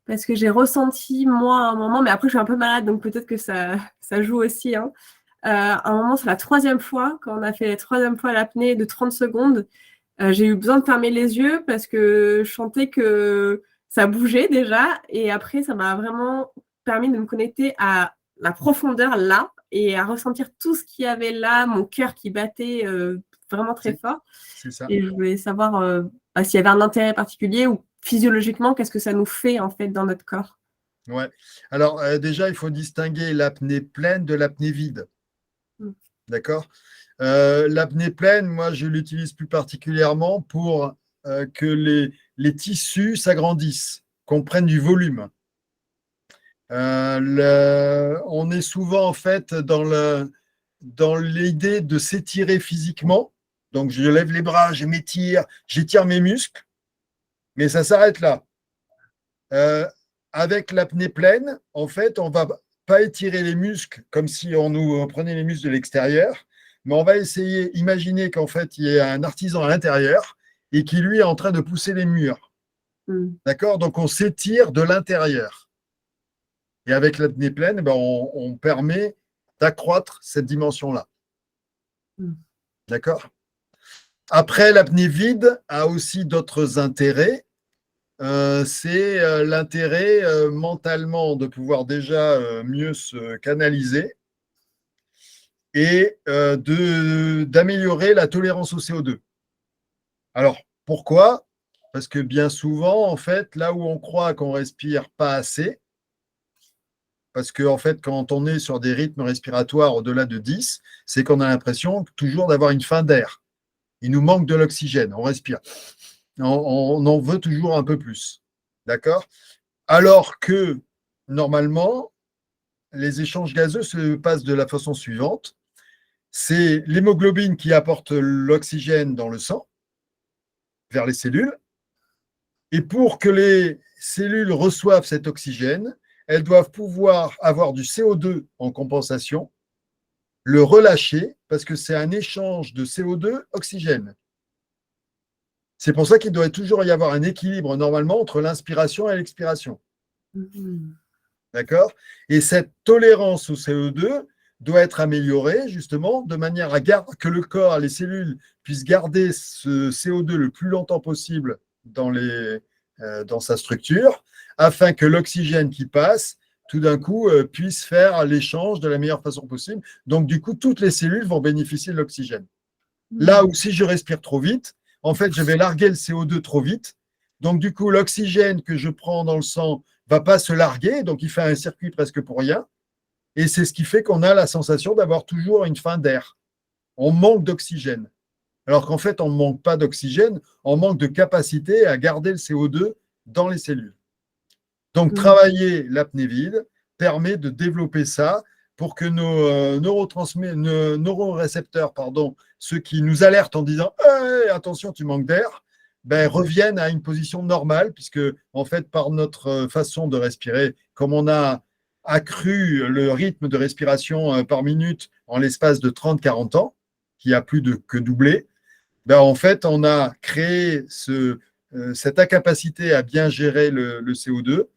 Parce que j'ai ressenti, moi, à un moment, mais après je suis un peu malade, donc peut-être que ça joue aussi. Hein. À un moment, c'est la 3e fois, quand on a fait la 3e fois l'apnée de 30 secondes, j'ai eu besoin de fermer les yeux parce que je sentais que ça bougeait déjà. Et après, ça m'a vraiment permis de me connecter à la profondeur là et à ressentir tout ce qu'il y avait là, mon cœur qui battait vraiment très fort. C'est ça. Et je voulais savoir s'il y avait un intérêt particulier ou physiologiquement, qu'est-ce que ça nous fait en fait dans notre corps. Ouais. Alors déjà, il faut distinguer l'apnée pleine de l'apnée vide. D'accord. L'apnée pleine, moi, je l'utilise plus particulièrement pour que les tissus s'agrandissent, qu'on prenne du volume. On est souvent en fait dans l'idée de s'étirer physiquement. Donc, je lève les bras, je m'étire, j'étire mes muscles, mais ça s'arrête là. Avec l'apnée pleine, en fait, on ne va pas étirer les muscles comme si on nous prenait les muscles de l'extérieur, mais on va essayer, imaginer qu'en fait, il y a un artisan à l'intérieur et qui, lui, est en train de pousser les murs. D'accord? Donc, on s'étire de l'intérieur. Et avec l'apnée pleine, ben, on permet d'accroître cette dimension-là. D'accord? Après, l'apnée vide a aussi d'autres intérêts. C'est l'intérêt mentalement de pouvoir déjà mieux se canaliser et d'améliorer la tolérance au CO2. Alors, pourquoi? Parce que bien souvent, en fait, là où on croit qu'on respire pas assez, parce que en fait, quand on est sur des rythmes respiratoires au-delà de 10, c'est qu'on a l'impression toujours d'avoir une faim d'air. Il nous manque de l'oxygène, on respire. On en veut toujours un peu plus. D'accord? Alors que, normalement, les échanges gazeux se passent de la façon suivante. C'est l'hémoglobine qui apporte l'oxygène dans le sang, vers les cellules. Et pour que les cellules reçoivent cet oxygène, elles doivent pouvoir avoir du CO2 en compensation, le relâcher, parce que c'est un échange de CO2-oxygène. C'est pour ça qu'il doit toujours y avoir un équilibre normalement entre l'inspiration et l'expiration. D'accord? Et cette tolérance au CO2 doit être améliorée justement de manière à que le corps, les cellules puissent garder ce CO2 le plus longtemps possible dans sa structure, afin que l'oxygène qui passe, tout d'un coup, puisse faire l'échange de la meilleure façon possible. Donc, du coup, toutes les cellules vont bénéficier de l'oxygène. Là où si je respire trop vite, en fait, je vais larguer le CO2 trop vite. Donc, du coup, l'oxygène que je prends dans le sang ne va pas se larguer. Donc, il fait un circuit presque pour rien. Et c'est ce qui fait qu'on a la sensation d'avoir toujours une faim d'air. On manque d'oxygène. Alors qu'en fait, on ne manque pas d'oxygène, on manque de capacité à garder le CO2 dans les cellules. Donc, travailler l'apnée vide permet de développer ça pour que nos neurorécepteurs, pardon, ceux qui nous alertent en disant hey, attention, tu manques d'air, ben, reviennent à une position normale, puisque en fait, par notre façon de respirer, comme on a accru le rythme de respiration par minute en l'espace de 30-40 ans, qui a plus que doublé, ben, en fait, on a créé cette incapacité à bien gérer le CO2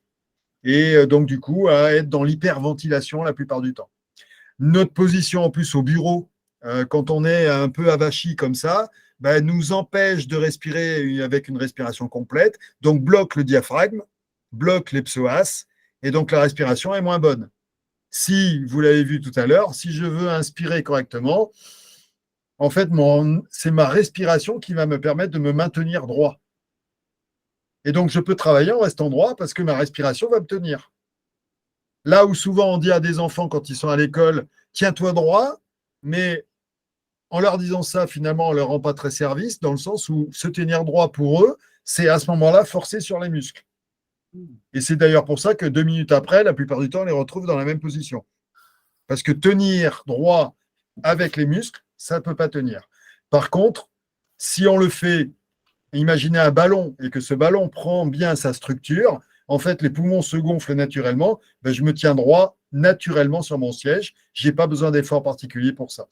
et donc, du coup, à être dans l'hyperventilation la plupart du temps. Notre position en plus au bureau, quand on est un peu avachi comme ça, ben, nous empêche de respirer avec une respiration complète, donc bloque le diaphragme, bloque les psoas, et donc la respiration est moins bonne. Si, vous l'avez vu tout à l'heure, si je veux inspirer correctement, en fait, c'est ma respiration qui va me permettre de me maintenir droit. Et donc, je peux travailler en restant droit parce que ma respiration va me tenir. Là où souvent on dit à des enfants quand ils sont à l'école, tiens-toi droit, mais en leur disant ça, finalement, on ne leur rend pas très service, dans le sens où se tenir droit pour eux, c'est à ce moment-là forcer sur les muscles. Et c'est d'ailleurs pour ça que 2 minutes après, la plupart du temps, on les retrouve dans la même position. Parce que tenir droit avec les muscles, ça ne peut pas tenir. Par contre, si on le fait, imaginez un ballon et que ce ballon prend bien sa structure, en fait, les poumons se gonflent naturellement, ben, je me tiens droit naturellement sur mon siège. Je n'ai pas besoin d'effort particulier pour ça.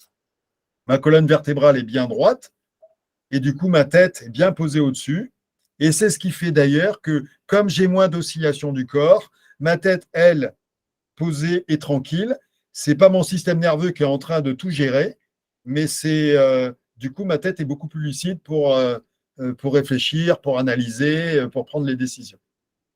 Ma colonne vertébrale est bien droite et du coup, ma tête est bien posée au-dessus. Et c'est ce qui fait d'ailleurs que, comme j'ai moins d'oscillation du corps, ma tête, elle, posée et tranquille, ce n'est pas mon système nerveux qui est en train de tout gérer, mais c'est du coup, ma tête est beaucoup plus lucide pour réfléchir, pour analyser, pour prendre les décisions.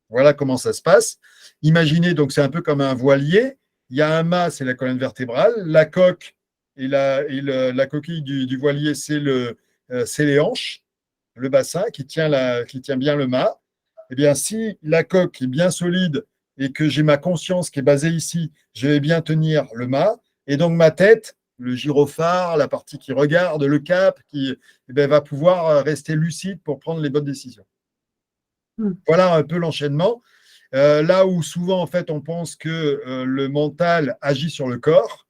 Voilà comment ça se passe. Imaginez, donc c'est un peu comme un voilier. Il y a un mât, c'est la colonne vertébrale. La coque et la coquille du voilier, c'est les hanches, le bassin qui tient bien le mât. Eh bien, si la coque est bien solide et que j'ai ma conscience qui est basée ici, je vais bien tenir le mât. Et donc, ma tête, le gyrophare, la partie qui regarde, le cap, va pouvoir rester lucide pour prendre les bonnes décisions. Voilà un peu l'enchaînement. Là où souvent, en fait, on pense que le mental agit sur le corps,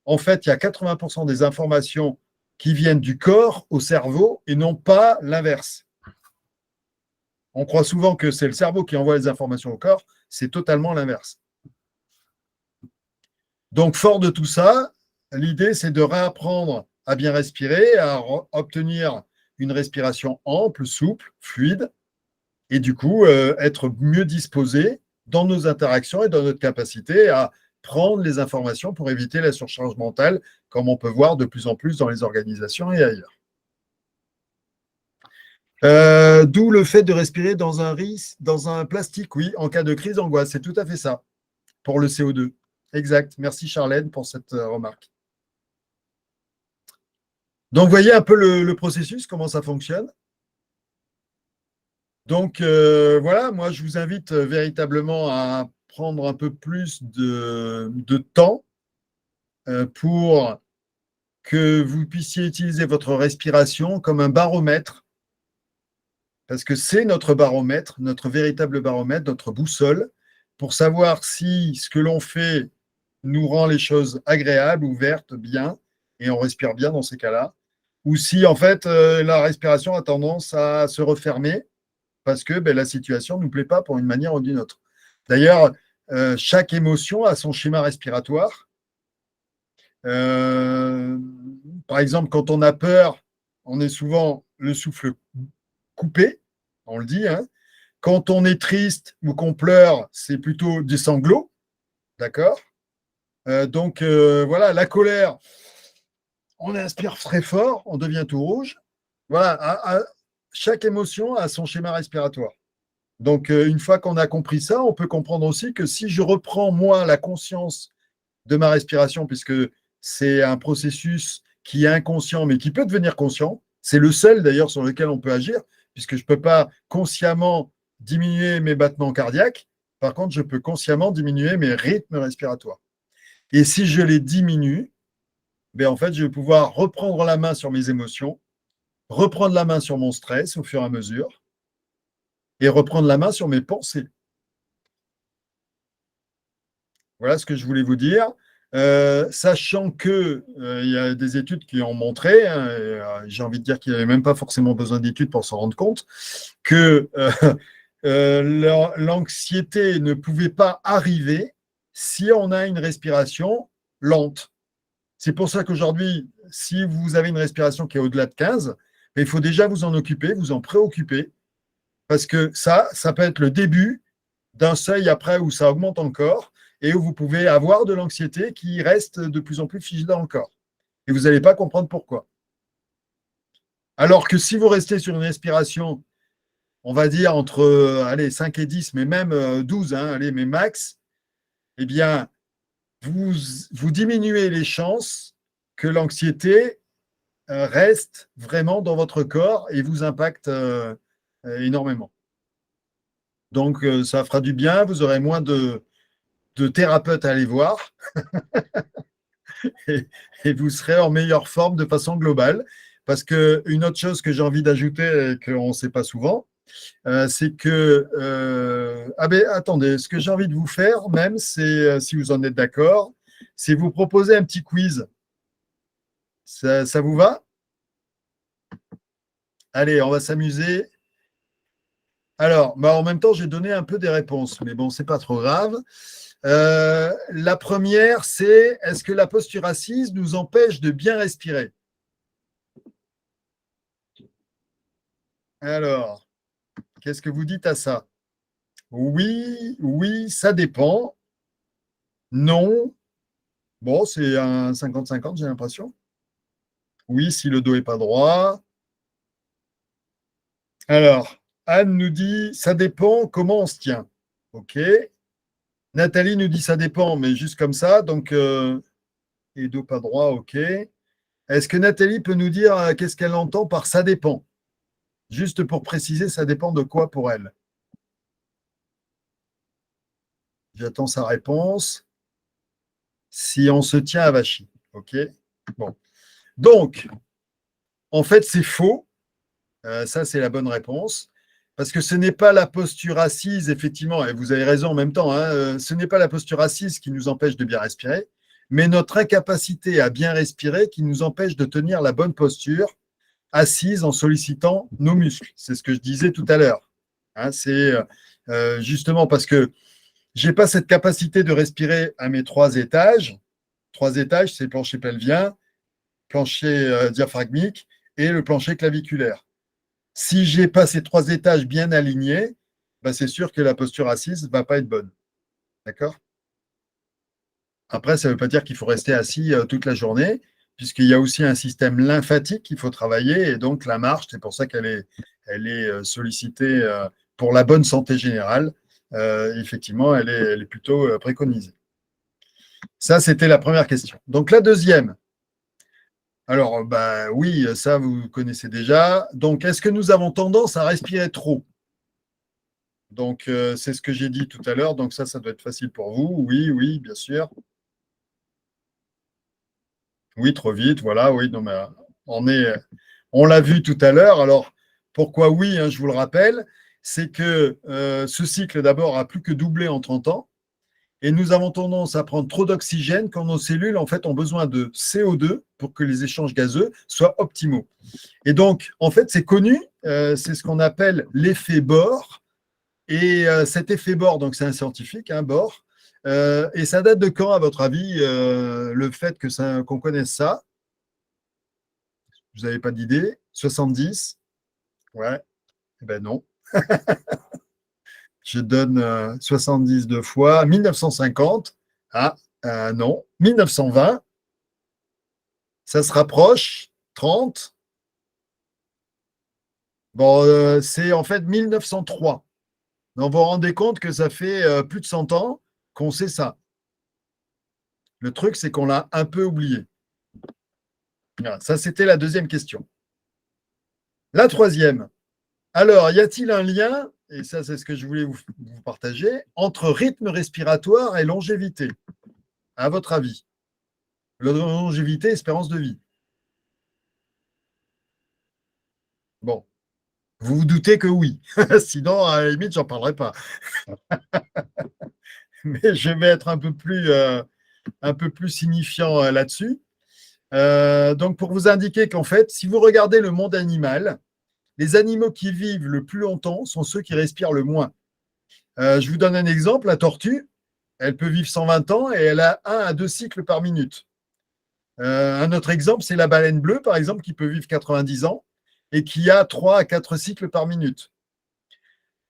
en fait, il y a 80% des informations qui viennent du corps au cerveau et non pas l'inverse. On croit souvent que c'est le cerveau qui envoie les informations au corps, c'est totalement l'inverse. Donc, fort de tout ça, l'idée, c'est de réapprendre à bien respirer, à obtenir une respiration ample, souple, fluide, et du coup, être mieux disposé dans nos interactions et dans notre capacité à prendre les informations pour éviter la surcharge mentale, comme on peut voir de plus en plus dans les organisations et ailleurs. D'où le fait de respirer dans un plastique, oui, en cas de crise d'angoisse. C'est tout à fait ça, pour le CO2. Exact. Merci Charlène pour cette remarque. Donc, vous voyez un peu le processus, comment ça fonctionne. Donc, voilà, moi, je vous invite véritablement à prendre un peu plus de temps pour que vous puissiez utiliser votre respiration comme un baromètre, parce que c'est notre baromètre, notre véritable baromètre, notre boussole, pour savoir si ce que l'on fait nous rend les choses agréables, ouvertes, bien, et on respire bien dans ces cas-là, ou si en fait la respiration a tendance à se refermer parce que la situation ne nous plaît pas pour une manière ou d'une autre. D'ailleurs, chaque émotion a son schéma respiratoire. Par exemple, quand on a peur, on est souvent le souffle coupé, on le dit. Hein. Quand on est triste ou qu'on pleure, c'est plutôt des sanglots. D'accord ? Donc, voilà, la colère, on inspire très fort, on devient tout rouge. Voilà, chaque émotion a son schéma respiratoire. Donc, une fois qu'on a compris ça, on peut comprendre aussi que si je reprends, moi, la conscience de ma respiration, puisque c'est un processus qui est inconscient, mais qui peut devenir conscient, c'est le seul d'ailleurs sur lequel on peut agir, puisque je ne peux pas consciemment diminuer mes battements cardiaques. Par contre, je peux consciemment diminuer mes rythmes respiratoires. Et si je les diminue, en fait, je vais pouvoir reprendre la main sur mes émotions, reprendre la main sur mon stress au fur et à mesure, et reprendre la main sur mes pensées. Voilà ce que je voulais vous dire. Sachant que il y a des études qui ont montré, hein, j'ai envie de dire qu'il n'y avait même pas forcément besoin d'études pour s'en rendre compte, que l'anxiété ne pouvait pas arriver si on a une respiration lente. C'est pour ça qu'aujourd'hui, si vous avez une respiration qui est au-delà de 15, il faut déjà vous en occuper, vous en préoccuper, parce que ça peut être le début d'un seuil après où ça augmente encore et où vous pouvez avoir de l'anxiété qui reste de plus en plus figée dans le corps. Et vous n'allez pas comprendre pourquoi. Alors que si vous restez sur une respiration, on va dire entre allez, 5 et 10, mais même 12, hein, allez, mais max, eh bien, vous diminuez les chances que l'anxiété reste vraiment dans votre corps et vous impacte énormément. Donc, ça fera du bien, vous aurez moins de thérapeutes à aller voir et vous serez en meilleure forme de façon globale. Parce qu'une autre chose que j'ai envie d'ajouter et qu'on ne sait pas souvent, c'est que, ah ben attendez, ce que j'ai envie de vous faire même, c'est, si vous en êtes d'accord, c'est vous proposer un petit quiz. Ça vous va? Allez, on va s'amuser. Alors, bah en même temps, j'ai donné un peu des réponses, mais bon, c'est pas trop grave. La première, c'est est-ce que la posture assise nous empêche de bien respirer? Alors, qu'est-ce que vous dites à ça? Oui, oui, ça dépend. Non. Bon, c'est un 50-50, j'ai l'impression. Oui, si le dos n'est pas droit. Alors, Anne nous dit ça dépend comment on se tient. OK. Nathalie nous dit ça dépend, mais juste comme ça. Donc, et dos pas droit, OK. Est-ce que Nathalie peut nous dire qu'est-ce qu'elle entend par ça dépend? Juste pour préciser, ça dépend de quoi pour elle? J'attends sa réponse. Si on se tient à Vachy. OK. Bon. Donc, en fait, c'est faux. Ça, c'est la bonne réponse. Parce que ce n'est pas la posture assise, effectivement, et vous avez raison en même temps, hein, ce n'est pas la posture assise qui nous empêche de bien respirer, mais notre incapacité à bien respirer qui nous empêche de tenir la bonne posture assise en sollicitant nos muscles. C'est ce que je disais tout à l'heure. Hein, c'est justement parce que je n'ai pas cette capacité de respirer à mes 3 étages. 3 étages, c'est le plancher pelvien, plancher diaphragmique et le plancher claviculaire. Si je n'ai pas ces 3 étages bien alignés, ben c'est sûr que la posture assise ne va pas être bonne. D'accord? Après, ça ne veut pas dire qu'il faut rester assis toute la journée, puisqu'il y a aussi un système lymphatique qu'il faut travailler, et donc la marche, c'est pour ça elle est sollicitée pour la bonne santé générale. Effectivement, elle est plutôt préconisée. Ça, c'était la première question. Donc la deuxième, alors, bah, oui, ça, vous connaissez déjà. Donc, est-ce que nous avons tendance à respirer trop? Donc, c'est ce que j'ai dit tout à l'heure. Donc, ça doit être facile pour vous. Oui, oui, bien sûr. Oui, trop vite, voilà. Oui, non, mais on l'a vu tout à l'heure. Alors, pourquoi oui, hein, je vous le rappelle, c'est que ce cycle, d'abord, a plus que doublé en 30 ans. Et nous avons tendance à prendre trop d'oxygène quand nos cellules, en fait, ont besoin de CO2 pour que les échanges gazeux soient optimaux. Et donc, en fait, c'est connu, c'est ce qu'on appelle l'effet Bohr. Et cet effet Bohr, donc c'est un scientifique, hein, Bohr, et ça date de quand, à votre avis, le fait qu'on connaisse ça? Vous n'avez pas d'idée? 70? Ouais, eh ben non. Je donne 70 deux fois. 1950? Ah, non. 1920? Ça se rapproche. 30? Bon, c'est en fait 1903. Donc, vous vous rendez compte que ça fait plus de 100 ans qu'on sait ça. Le truc, c'est qu'on l'a un peu oublié. Voilà, ça, c'était la deuxième question. La troisième. Alors, y a-t-il un lien, et ça, c'est ce que je voulais vous partager, entre rythme respiratoire et longévité, à votre avis? Longévité, espérance de vie. Bon, vous vous doutez que oui. Sinon, à la limite, j'en parlerai pas. mais je vais être un peu plus signifiant là-dessus. Donc, pour vous indiquer qu'en fait, si vous regardez le monde animal, les animaux qui vivent le plus longtemps sont ceux qui respirent le moins. Je vous donne un exemple, la tortue, elle peut vivre 120 ans et elle a 1 à 2 cycles par minute. Un autre exemple, c'est la baleine bleue, par exemple, qui peut vivre 90 ans et qui a 3 à 4 cycles par minute.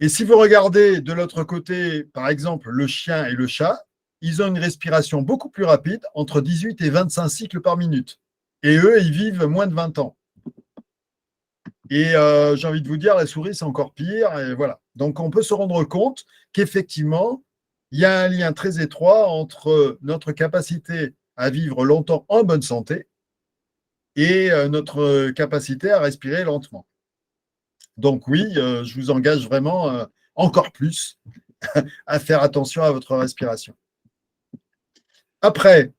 Et si vous regardez de l'autre côté, par exemple, le chien et le chat, ils ont une respiration beaucoup plus rapide, entre 18 et 25 cycles par minute. Et eux, ils vivent moins de 20 ans. Et j'ai envie de vous dire, la souris, c'est encore pire. Et voilà. Donc, on peut se rendre compte qu'effectivement, il y a un lien très étroit entre notre capacité à vivre longtemps en bonne santé et notre capacité à respirer lentement. Donc oui, je vous engage vraiment encore plus à faire attention à votre respiration. Après,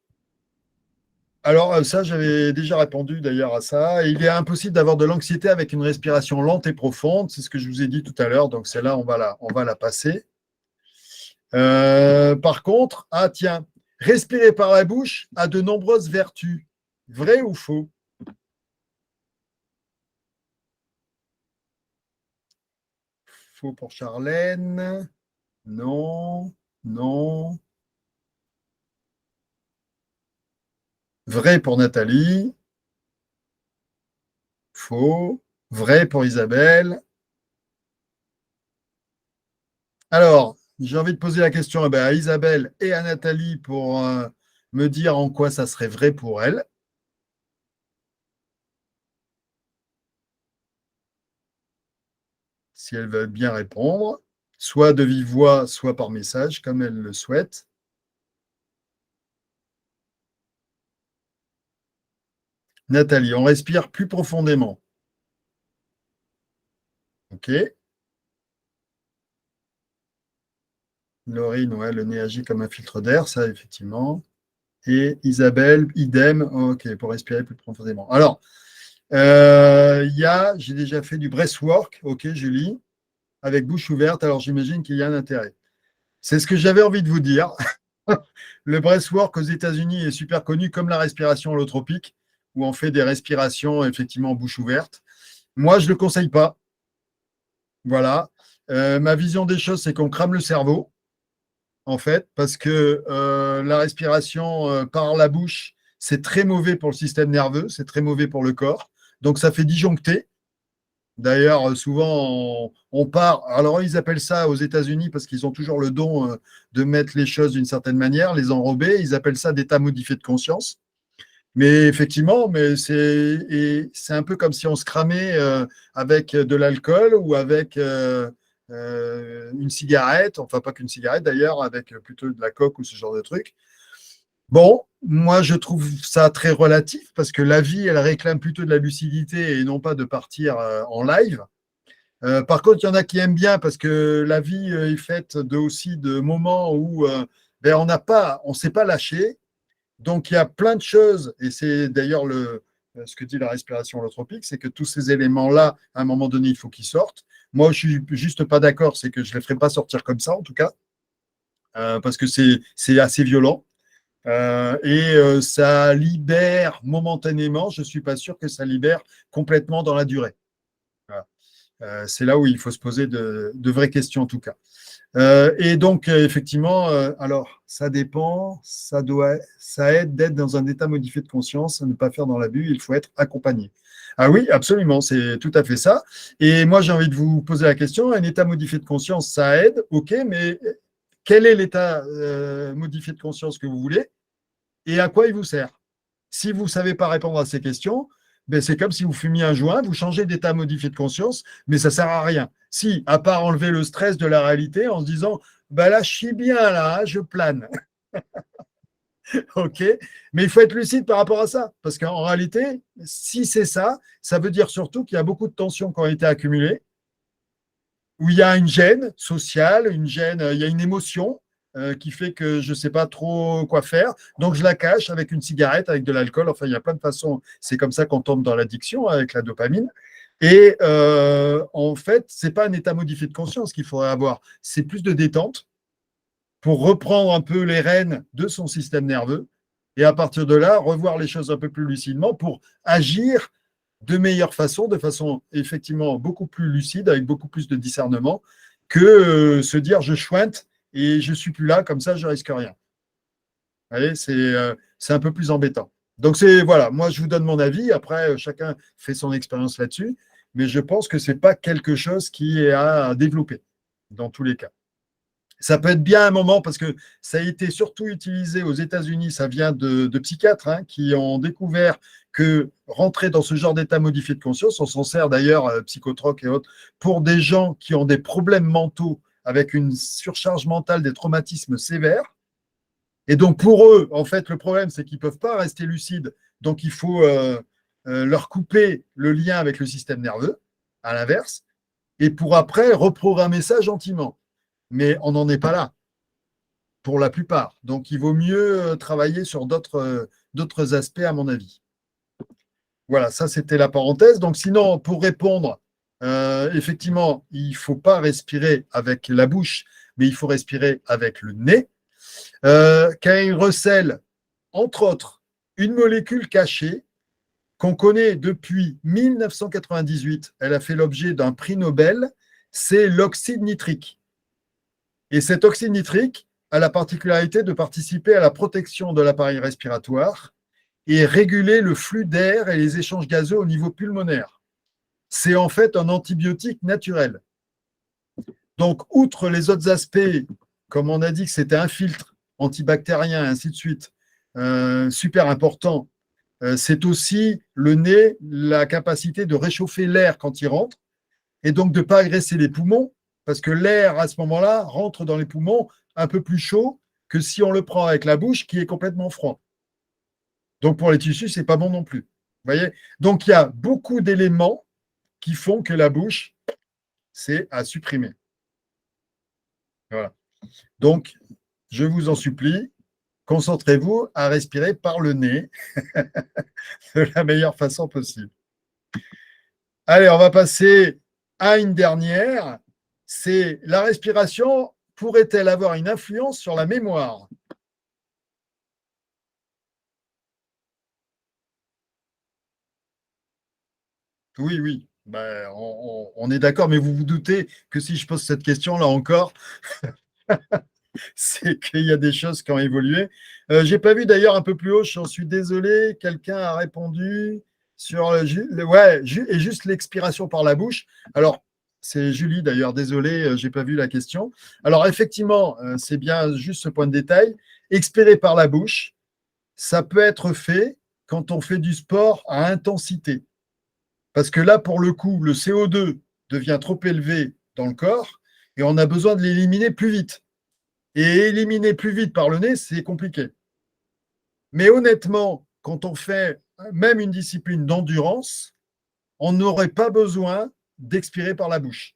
alors ça, j'avais déjà répondu d'ailleurs à ça. Il est impossible d'avoir de l'anxiété avec une respiration lente et profonde. C'est ce que je vous ai dit tout à l'heure. Donc celle-là, on va la passer. Par contre, tiens, respirer par la bouche a de nombreuses vertus. Vrai ou faux? Faux pour Charlène. Non, non. Vrai pour Nathalie. Faux. Vrai pour Isabelle. Alors, j'ai envie de poser la question à Isabelle et à Nathalie pour me dire en quoi ça serait vrai pour elles. Si elles veulent bien répondre, soit de vive voix, soit par message, comme elles le souhaitent. Nathalie, on respire plus profondément. OK. Laurine, ouais, le nez agit comme un filtre d'air, ça, effectivement. Et Isabelle, idem, OK, pour respirer plus profondément. Alors, j'ai déjà fait du breathwork, OK, Julie, avec bouche ouverte, alors j'imagine qu'il y a un intérêt. C'est ce que j'avais envie de vous dire. Le breathwork aux États-Unis est super connu comme la respiration holotropique, où on fait des respirations effectivement bouche ouverte. Moi, je ne le conseille pas. Voilà. Ma vision des choses, c'est qu'on crame le cerveau, en fait, parce que la respiration par la bouche, c'est très mauvais pour le système nerveux, c'est très mauvais pour le corps. Donc, ça fait disjoncter. D'ailleurs, souvent, on part. Alors, ils appellent ça aux États-Unis parce qu'ils ont toujours le don de mettre les choses d'une certaine manière, les enrober. Ils appellent ça d'état modifié de conscience. Mais effectivement, c'est un peu comme si on se cramait avec de l'alcool ou avec une cigarette. Enfin, pas qu'une cigarette d'ailleurs, avec plutôt de la coke ou ce genre de truc. Bon, moi, je trouve ça très relatif parce que la vie, elle réclame plutôt de la lucidité et non pas de partir en live. Par contre, il y en a qui aiment bien parce que la vie est faite aussi de moments où on ne s'est pas lâché. Donc, il y a plein de choses, et c'est d'ailleurs ce que dit la respiration holotropique, c'est que tous ces éléments-là, à un moment donné, il faut qu'ils sortent. Moi, je ne suis juste pas d'accord, c'est que je ne les ferai pas sortir comme ça, en tout cas, parce que c'est assez violent. Ça libère momentanément, je ne suis pas sûr que ça libère complètement dans la durée. Voilà. C'est là où il faut se poser de vraies questions en tout cas. Et donc, effectivement, alors, ça dépend, ça aide d'être dans un état modifié de conscience, à ne pas faire dans l'abus, il faut être accompagné. Ah oui, absolument, c'est tout à fait ça. Et moi, j'ai envie de vous poser la question, un état modifié de conscience, ça aide, ok, mais quel est l'état modifié de conscience que vous voulez et à quoi il vous sert? Si vous ne savez pas répondre à ces questions, c'est comme si vous fumiez un joint, vous changez d'état modifié de conscience, mais ça ne sert à rien. Si, à part enlever le stress de la réalité en se disant, là, je suis bien là, je plane. OK, mais il faut être lucide par rapport à ça, parce qu'en réalité, si c'est ça, ça veut dire surtout qu'il y a beaucoup de tensions qui ont été accumulées, où il y a une gêne sociale, il y a une émotion qui fait que je ne sais pas trop quoi faire. Donc, je la cache avec une cigarette, avec de l'alcool. Enfin, il y a plein de façons. C'est comme ça qu'on tombe dans l'addiction avec la dopamine. Et en fait, ce n'est pas un état modifié de conscience qu'il faudrait avoir. C'est plus de détente. pour reprendre un peu les rênes de son système nerveux et à partir de là, revoir les choses un peu plus lucidement pour agir de meilleure façon, de façon effectivement beaucoup plus lucide, avec beaucoup plus de discernement, que se dire je chointe et je suis plus là, comme ça je risque rien. Vous voyez, c'est un peu plus embêtant. Donc voilà, moi je vous donne mon avis, après chacun fait son expérience là-dessus, mais je pense que ce n'est pas quelque chose qui est à développer dans tous les cas. Ça peut être bien un moment parce que ça a été surtout utilisé aux États-Unis, ça vient de psychiatres qui ont découvert que rentrer dans ce genre d'état modifié de conscience, on s'en sert d'ailleurs, psychotroques et autres, pour des gens qui ont des problèmes mentaux avec une surcharge mentale, des traumatismes sévères. Et donc pour eux, en fait, le problème, c'est qu'ils ne peuvent pas rester lucides, donc il faut leur couper le lien avec le système nerveux, à l'inverse, et pour après reprogrammer ça gentiment. Mais on n'en est pas là, pour la plupart. Donc, il vaut mieux travailler sur d'autres aspects, à mon avis. Voilà, ça, c'était la parenthèse. Donc, sinon, pour répondre, effectivement, il ne faut pas respirer avec la bouche, mais il faut respirer avec le nez. Car il recèle, entre autres, une molécule cachée qu'on connaît depuis 1998. Elle a fait l'objet d'un prix Nobel, c'est l'oxyde nitrique. Et cet oxyde nitrique a la particularité de participer à la protection de l'appareil respiratoire et réguler le flux d'air et les échanges gazeux au niveau pulmonaire. C'est en fait un antibiotique naturel. Donc, outre les autres aspects, comme on a dit que c'était un filtre antibactérien, ainsi de suite, super important, c'est aussi le nez, la capacité de réchauffer l'air quand il rentre et donc de ne pas agresser les poumons, parce que l'air, à ce moment-là, rentre dans les poumons un peu plus chaud que si on le prend avec la bouche qui est complètement froid. Donc, pour les tissus, ce n'est pas bon non plus. Vous voyez ? Donc, il y a beaucoup d'éléments qui font que la bouche, c'est à supprimer. Voilà. Donc, je vous en supplie, concentrez-vous à respirer par le nez de la meilleure façon possible. Allez, on va passer à une dernière. C'est la respiration pourrait-elle avoir une influence sur la mémoire ? Oui, oui, ben, on est d'accord, mais vous vous doutez que si je pose cette question là encore, c'est qu'il y a des choses qui ont évolué. Je n'ai pas vu d'ailleurs un peu plus haut, j'en suis désolé, quelqu'un a répondu sur et juste l'expiration par la bouche. Alors, c'est Julie d'ailleurs, désolé, je n'ai pas vu la question. Alors, effectivement, c'est bien juste ce point de détail. Expirer par la bouche, ça peut être fait quand on fait du sport à intensité. Parce que là, pour le coup, le CO2 devient trop élevé dans le corps et on a besoin de l'éliminer plus vite. Et éliminer plus vite par le nez, c'est compliqué. Mais honnêtement, quand on fait même une discipline d'endurance, on n'aurait pas besoin d'expirer par la bouche.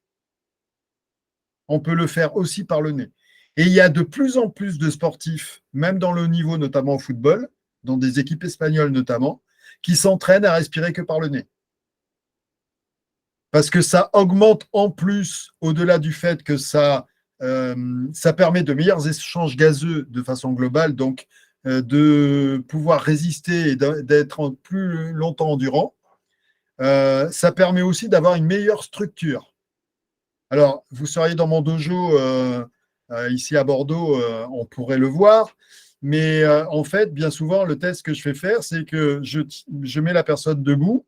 On peut le faire aussi par le nez. Et il y a de plus en plus de sportifs, même dans le haut niveau, notamment au football, dans des équipes espagnoles notamment, qui s'entraînent à respirer que par le nez. Parce que ça augmente en plus, au-delà du fait que ça permet de meilleurs échanges gazeux de façon globale, donc de pouvoir résister et d'être plus longtemps endurant. Ça permet aussi d'avoir une meilleure structure. Alors, vous seriez dans mon dojo ici à Bordeaux, on pourrait le voir, mais en fait, bien souvent, le test que je fais faire, c'est que je mets la personne debout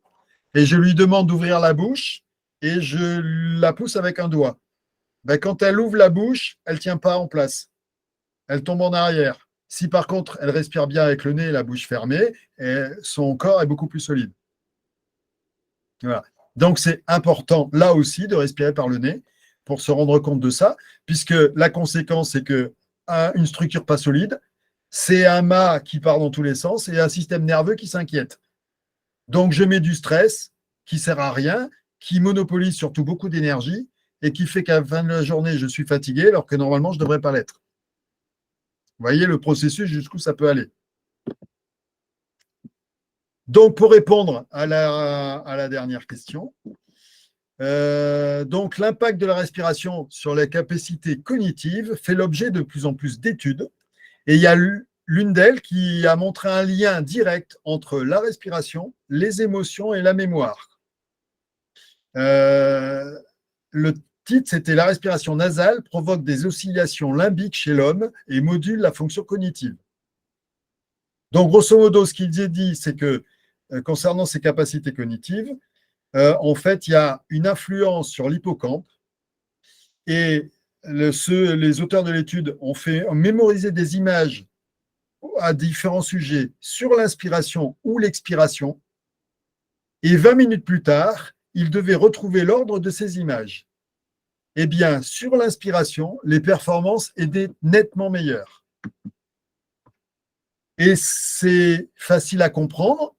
et je lui demande d'ouvrir la bouche et je la pousse avec un doigt. Ben, quand elle ouvre la bouche, elle ne tient pas en place. Elle tombe en arrière. Si par contre, elle respire bien avec le nez et la bouche fermée, son corps est beaucoup plus solide. Voilà. Donc, c'est important, là aussi, de respirer par le nez pour se rendre compte de ça, puisque la conséquence, c'est qu'une structure pas solide, c'est un mât qui part dans tous les sens et un système nerveux qui s'inquiète. Donc, je mets du stress qui ne sert à rien, qui monopolise surtout beaucoup d'énergie et qui fait qu'à la fin de la journée, je suis fatigué alors que normalement, je ne devrais pas l'être. Vous voyez le processus jusqu'où ça peut aller. Donc, pour répondre à la dernière question, Donc, l'impact de la respiration sur la capacité cognitive fait l'objet de plus en plus d'études. Et il y a l'une d'elles qui a montré un lien direct entre la respiration, les émotions et la mémoire. Le titre, c'était La respiration nasale provoque des oscillations limbiques chez l'homme et module la fonction cognitive. Donc, grosso modo, ce qu'il dit, c'est que concernant ses capacités cognitives, en fait, il y a une influence sur l'hippocampe et les auteurs de l'étude ont mémorisé des images à différents sujets sur l'inspiration ou l'expiration et 20 minutes plus tard, ils devaient retrouver l'ordre de ces images. Eh bien, sur l'inspiration, les performances étaient nettement meilleures. Et c'est facile à comprendre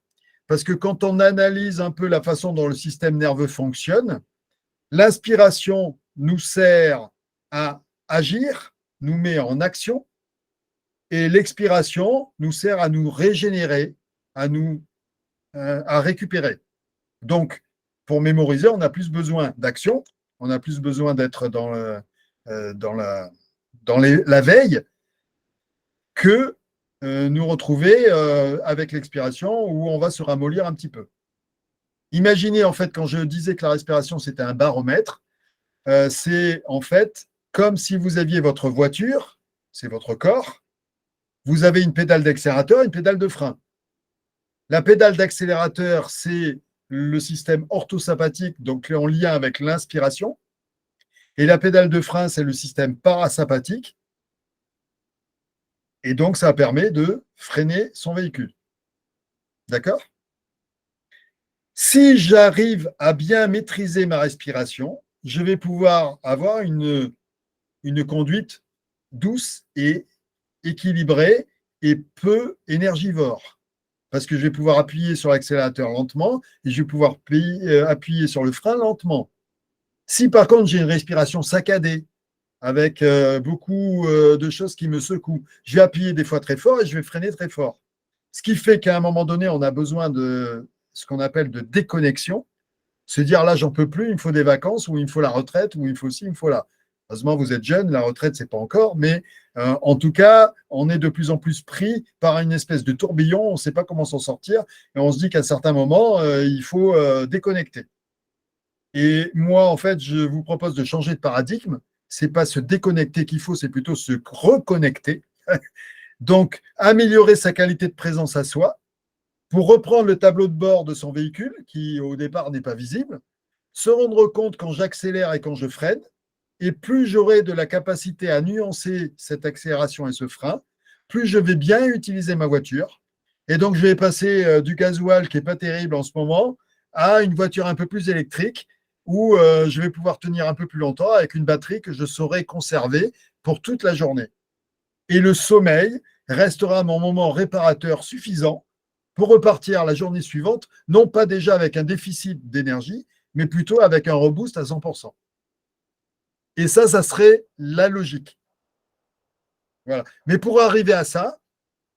parce que quand on analyse un peu la façon dont le système nerveux fonctionne, l'inspiration nous sert à agir, nous met en action, et l'expiration nous sert à nous régénérer, à récupérer. Donc, pour mémoriser, on a plus besoin d'action, on a plus besoin d'être dans la veille que nous retrouver avec l'expiration où on va se ramollir un petit peu. Imaginez en fait quand je disais que la respiration c'était un baromètre, c'est en fait comme si vous aviez votre voiture, c'est votre corps, vous avez une pédale d'accélérateur, une pédale de frein. La pédale d'accélérateur, c'est le système orthosympathique, donc en lien avec l'inspiration, et la pédale de frein, c'est le système parasympathique. Et donc, ça permet de freiner son véhicule. D'accord ? Si j'arrive à bien maîtriser ma respiration, je vais pouvoir avoir une conduite douce et équilibrée et peu énergivore. Parce que je vais pouvoir appuyer sur l'accélérateur lentement et je vais pouvoir appuyer sur le frein lentement. Si par contre j'ai une respiration saccadée, avec beaucoup de choses qui me secouent. Je vais appuyer des fois très fort et je vais freiner très fort. Ce qui fait qu'à un moment donné, on a besoin de ce qu'on appelle de déconnexion. Se dire là, j'en peux plus, il me faut des vacances, ou il me faut la retraite, ou il me faut ci, il me faut là. Heureusement, vous êtes jeune, la retraite, c'est pas encore, mais en tout cas, on est de plus en plus pris par une espèce de tourbillon, on ne sait pas comment s'en sortir, et on se dit qu'à certains moments, il faut déconnecter. Et moi, en fait, je vous propose de changer de paradigme. Ce n'est pas se déconnecter qu'il faut, c'est plutôt se reconnecter. Donc, améliorer sa qualité de présence à soi pour reprendre le tableau de bord de son véhicule, qui au départ n'est pas visible, se rendre compte quand j'accélère et quand je freine, et plus j'aurai de la capacité à nuancer cette accélération et ce frein, plus je vais bien utiliser ma voiture. Et donc, je vais passer du gasoil, qui n'est pas terrible en ce moment, à une voiture un peu plus électrique, où je vais pouvoir tenir un peu plus longtemps avec une batterie que je saurai conserver pour toute la journée. Et le sommeil restera mon moment réparateur suffisant pour repartir la journée suivante, non pas déjà avec un déficit d'énergie, mais plutôt avec un reboost à 100%. Et ça serait la logique. Voilà. Mais pour arriver à ça,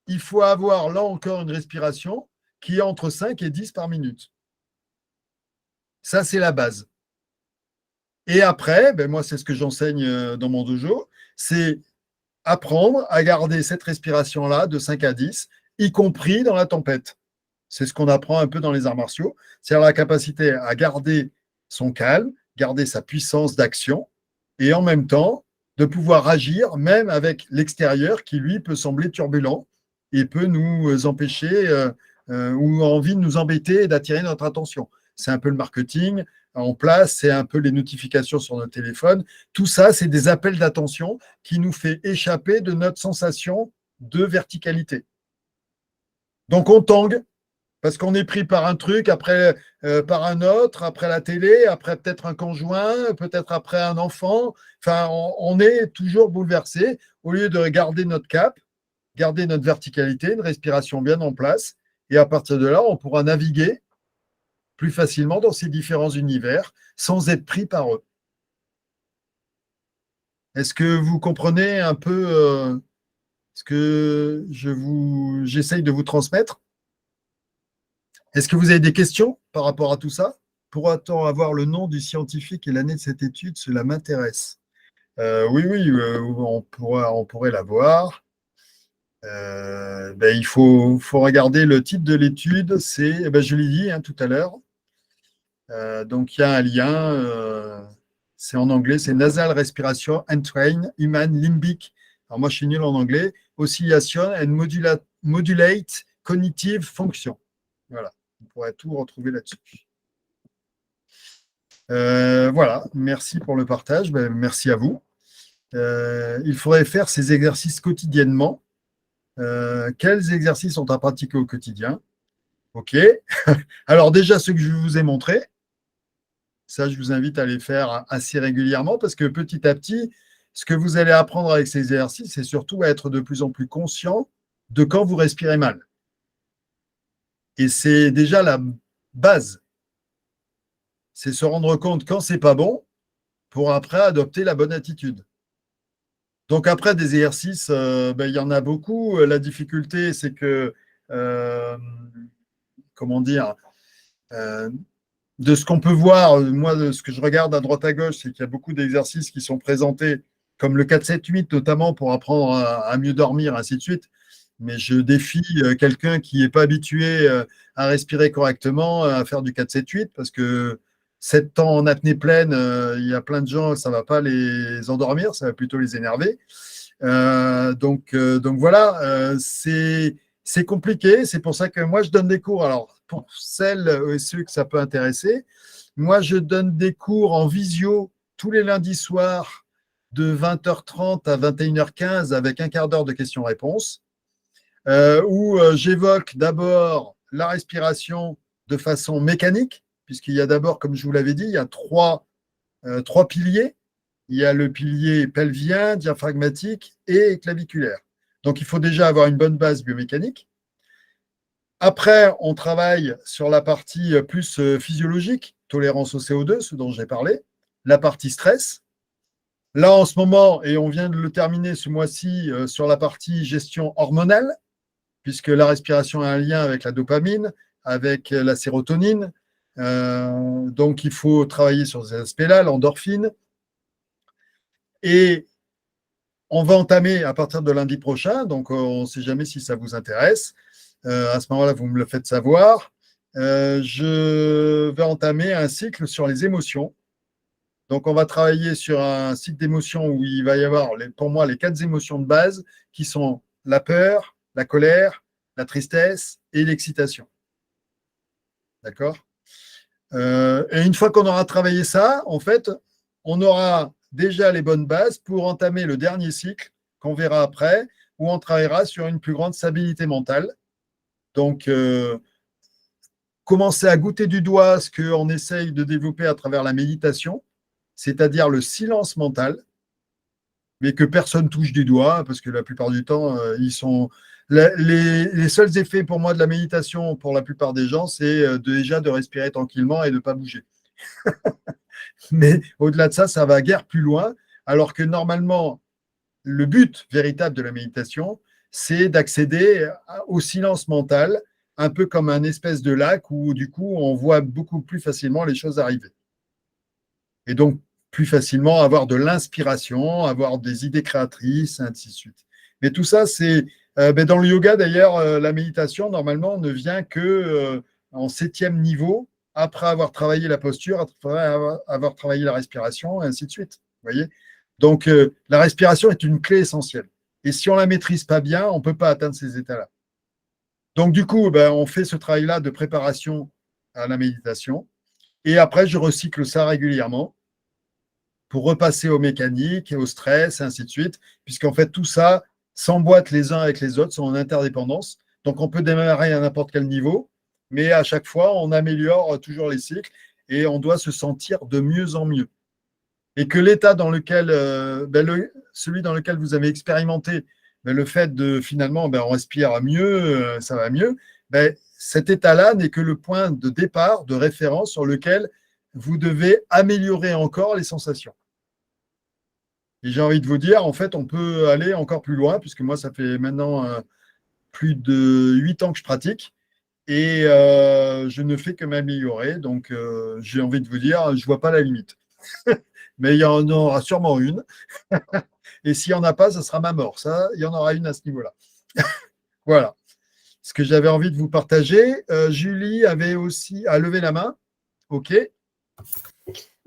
il faut avoir là encore une respiration qui est entre 5 et 10 par minute. Ça, c'est la base. Et après, moi, c'est ce que j'enseigne dans mon dojo, c'est apprendre à garder cette respiration-là de 5 à 10, y compris dans la tempête. C'est ce qu'on apprend un peu dans les arts martiaux, c'est-à-dire la capacité à garder son calme, garder sa puissance d'action, et en même temps, de pouvoir agir même avec l'extérieur qui, lui, peut sembler turbulent et peut nous empêcher ou envie de nous embêter et d'attirer notre attention. C'est un peu le marketing en place, c'est un peu les notifications sur notre téléphone. Tout ça, c'est des appels d'attention qui nous fait échapper de notre sensation de verticalité. Donc, on tangue parce qu'on est pris par un truc, après par un autre, après la télé, après peut-être un conjoint, peut-être après un enfant. Enfin, on est toujours bouleversé au lieu de garder notre cap, garder notre verticalité, une respiration bien en place. Et à partir de là, on pourra naviguer plus facilement dans ces différents univers sans être pris par eux. Est-ce que vous comprenez un peu ce que j'essaye de vous transmettre? Est-ce que vous avez des questions par rapport à tout ça pourra-t-on avoir le nom du scientifique et l'année de cette étude? Cela m'intéresse. Oui, on pourrait l'avoir. Il faut regarder le titre de l'étude. C'est, je l'ai dit tout à l'heure. Donc, il y a un lien. C'est en anglais. C'est Nasal Respiration Entrain Human Limbic. Alors, moi, je suis nul en anglais. Oscillation and Modulate Cognitive Function. Voilà. On pourrait tout retrouver là-dessus. Voilà. Merci pour le partage. Merci à vous. Il faudrait faire ces exercices quotidiennement. Quels exercices sont à pratiquer au quotidien? OK. Alors déjà, ceux que je vous ai montrés, ça, je vous invite à les faire assez régulièrement parce que petit à petit, ce que vous allez apprendre avec ces exercices, c'est surtout à être de plus en plus conscient de quand vous respirez mal. Et c'est déjà la base. C'est se rendre compte quand c'est pas bon pour après adopter la bonne attitude. Donc après, des exercices, il y en a beaucoup. La difficulté, c'est que, comment dire, de ce qu'on peut voir, moi, de ce que je regarde à droite à gauche, c'est qu'il y a beaucoup d'exercices qui sont présentés, comme le 4-7-8 notamment, pour apprendre à mieux dormir, ainsi de suite. Mais je défie quelqu'un qui n'est pas habitué à respirer correctement, à faire du 4-7-8, parce que 7 temps en apnée pleine, il y a plein de gens, ça ne va pas les endormir, ça va plutôt les énerver. Donc voilà, c'est compliqué. C'est pour ça que moi, je donne des cours. Alors, pour celles et ceux que ça peut intéresser, moi, je donne des cours en visio tous les lundis soirs de 20h30 à 21h15 avec un quart d'heure de questions-réponses, où j'évoque d'abord la respiration de façon mécanique, puisqu'il y a d'abord, comme je vous l'avais dit, il y a trois piliers. Il y a le pilier pelvien, diaphragmatique et claviculaire. Donc, il faut déjà avoir une bonne base biomécanique. Après, on travaille sur la partie plus physiologique, tolérance au CO2, ce dont j'ai parlé, la partie stress. Là, en ce moment, et on vient de le terminer ce mois-ci, sur la partie gestion hormonale, puisque la respiration a un lien avec la dopamine, avec la sérotonine. Donc, il faut travailler sur ces aspects-là, l'endorphine. Et on va entamer à partir de lundi prochain, donc on ne sait jamais si ça vous intéresse. À ce moment-là, vous me le faites savoir. Je vais entamer un cycle sur les émotions. Donc, on va travailler sur un cycle d'émotions où il va y avoir, pour moi, les 4 émotions de base qui sont la peur, la colère, la tristesse et l'excitation. D'accord ? Et une fois qu'on aura travaillé ça, en fait, on aura déjà les bonnes bases pour entamer le dernier cycle qu'on verra après, où on travaillera sur une plus grande stabilité mentale. Donc, commencer à goûter du doigt ce qu'on essaye de développer à travers la méditation, c'est-à-dire le silence mental, mais que personne touche du doigt, parce que la plupart du temps, ils sont… Les seuls effets pour moi de la méditation, pour la plupart des gens, c'est déjà de respirer tranquillement et de ne pas bouger. Mais au-delà de ça, ça va guère plus loin, alors que normalement, le but véritable de la méditation, c'est d'accéder au silence mental, un peu comme un espèce de lac où du coup, on voit beaucoup plus facilement les choses arriver. Et donc, plus facilement avoir de l'inspiration, avoir des idées créatrices, ainsi de suite. Mais tout ça, c'est… dans le yoga, d'ailleurs, la méditation, normalement, ne vient que en 7e niveau, après avoir travaillé la posture, après avoir travaillé la respiration, et ainsi de suite. Vous voyez ? Donc, la respiration est une clé essentielle. Et si on ne la maîtrise pas bien, on ne peut pas atteindre ces états-là. Donc, du coup, on fait ce travail-là de préparation à la méditation. Et après, je recycle ça régulièrement pour repasser aux mécaniques, au stress, et ainsi de suite, puisqu'en fait, tout ça s'emboîte les uns avec les autres, sont en interdépendance. Donc, on peut démarrer à n'importe quel niveau, mais à chaque fois, on améliore toujours les cycles et on doit se sentir de mieux en mieux. Et que l'état dans lequel, celui dans lequel vous avez expérimenté, le fait de finalement, on respire mieux, ça va mieux, cet état-là n'est que le point de départ, de référence sur lequel vous devez améliorer encore les sensations. Et j'ai envie de vous dire, en fait, on peut aller encore plus loin, puisque moi, ça fait maintenant plus de 8 ans que je pratique. et je ne fais que m'améliorer. Donc, j'ai envie de vous dire, je ne vois pas la limite. Mais il y en aura sûrement une. Et s'il n'y en a pas, ce sera ma mort. Ça, il y en aura une à ce niveau-là. Voilà ce que j'avais envie de vous partager. Julie avait aussi à lever la main. OK.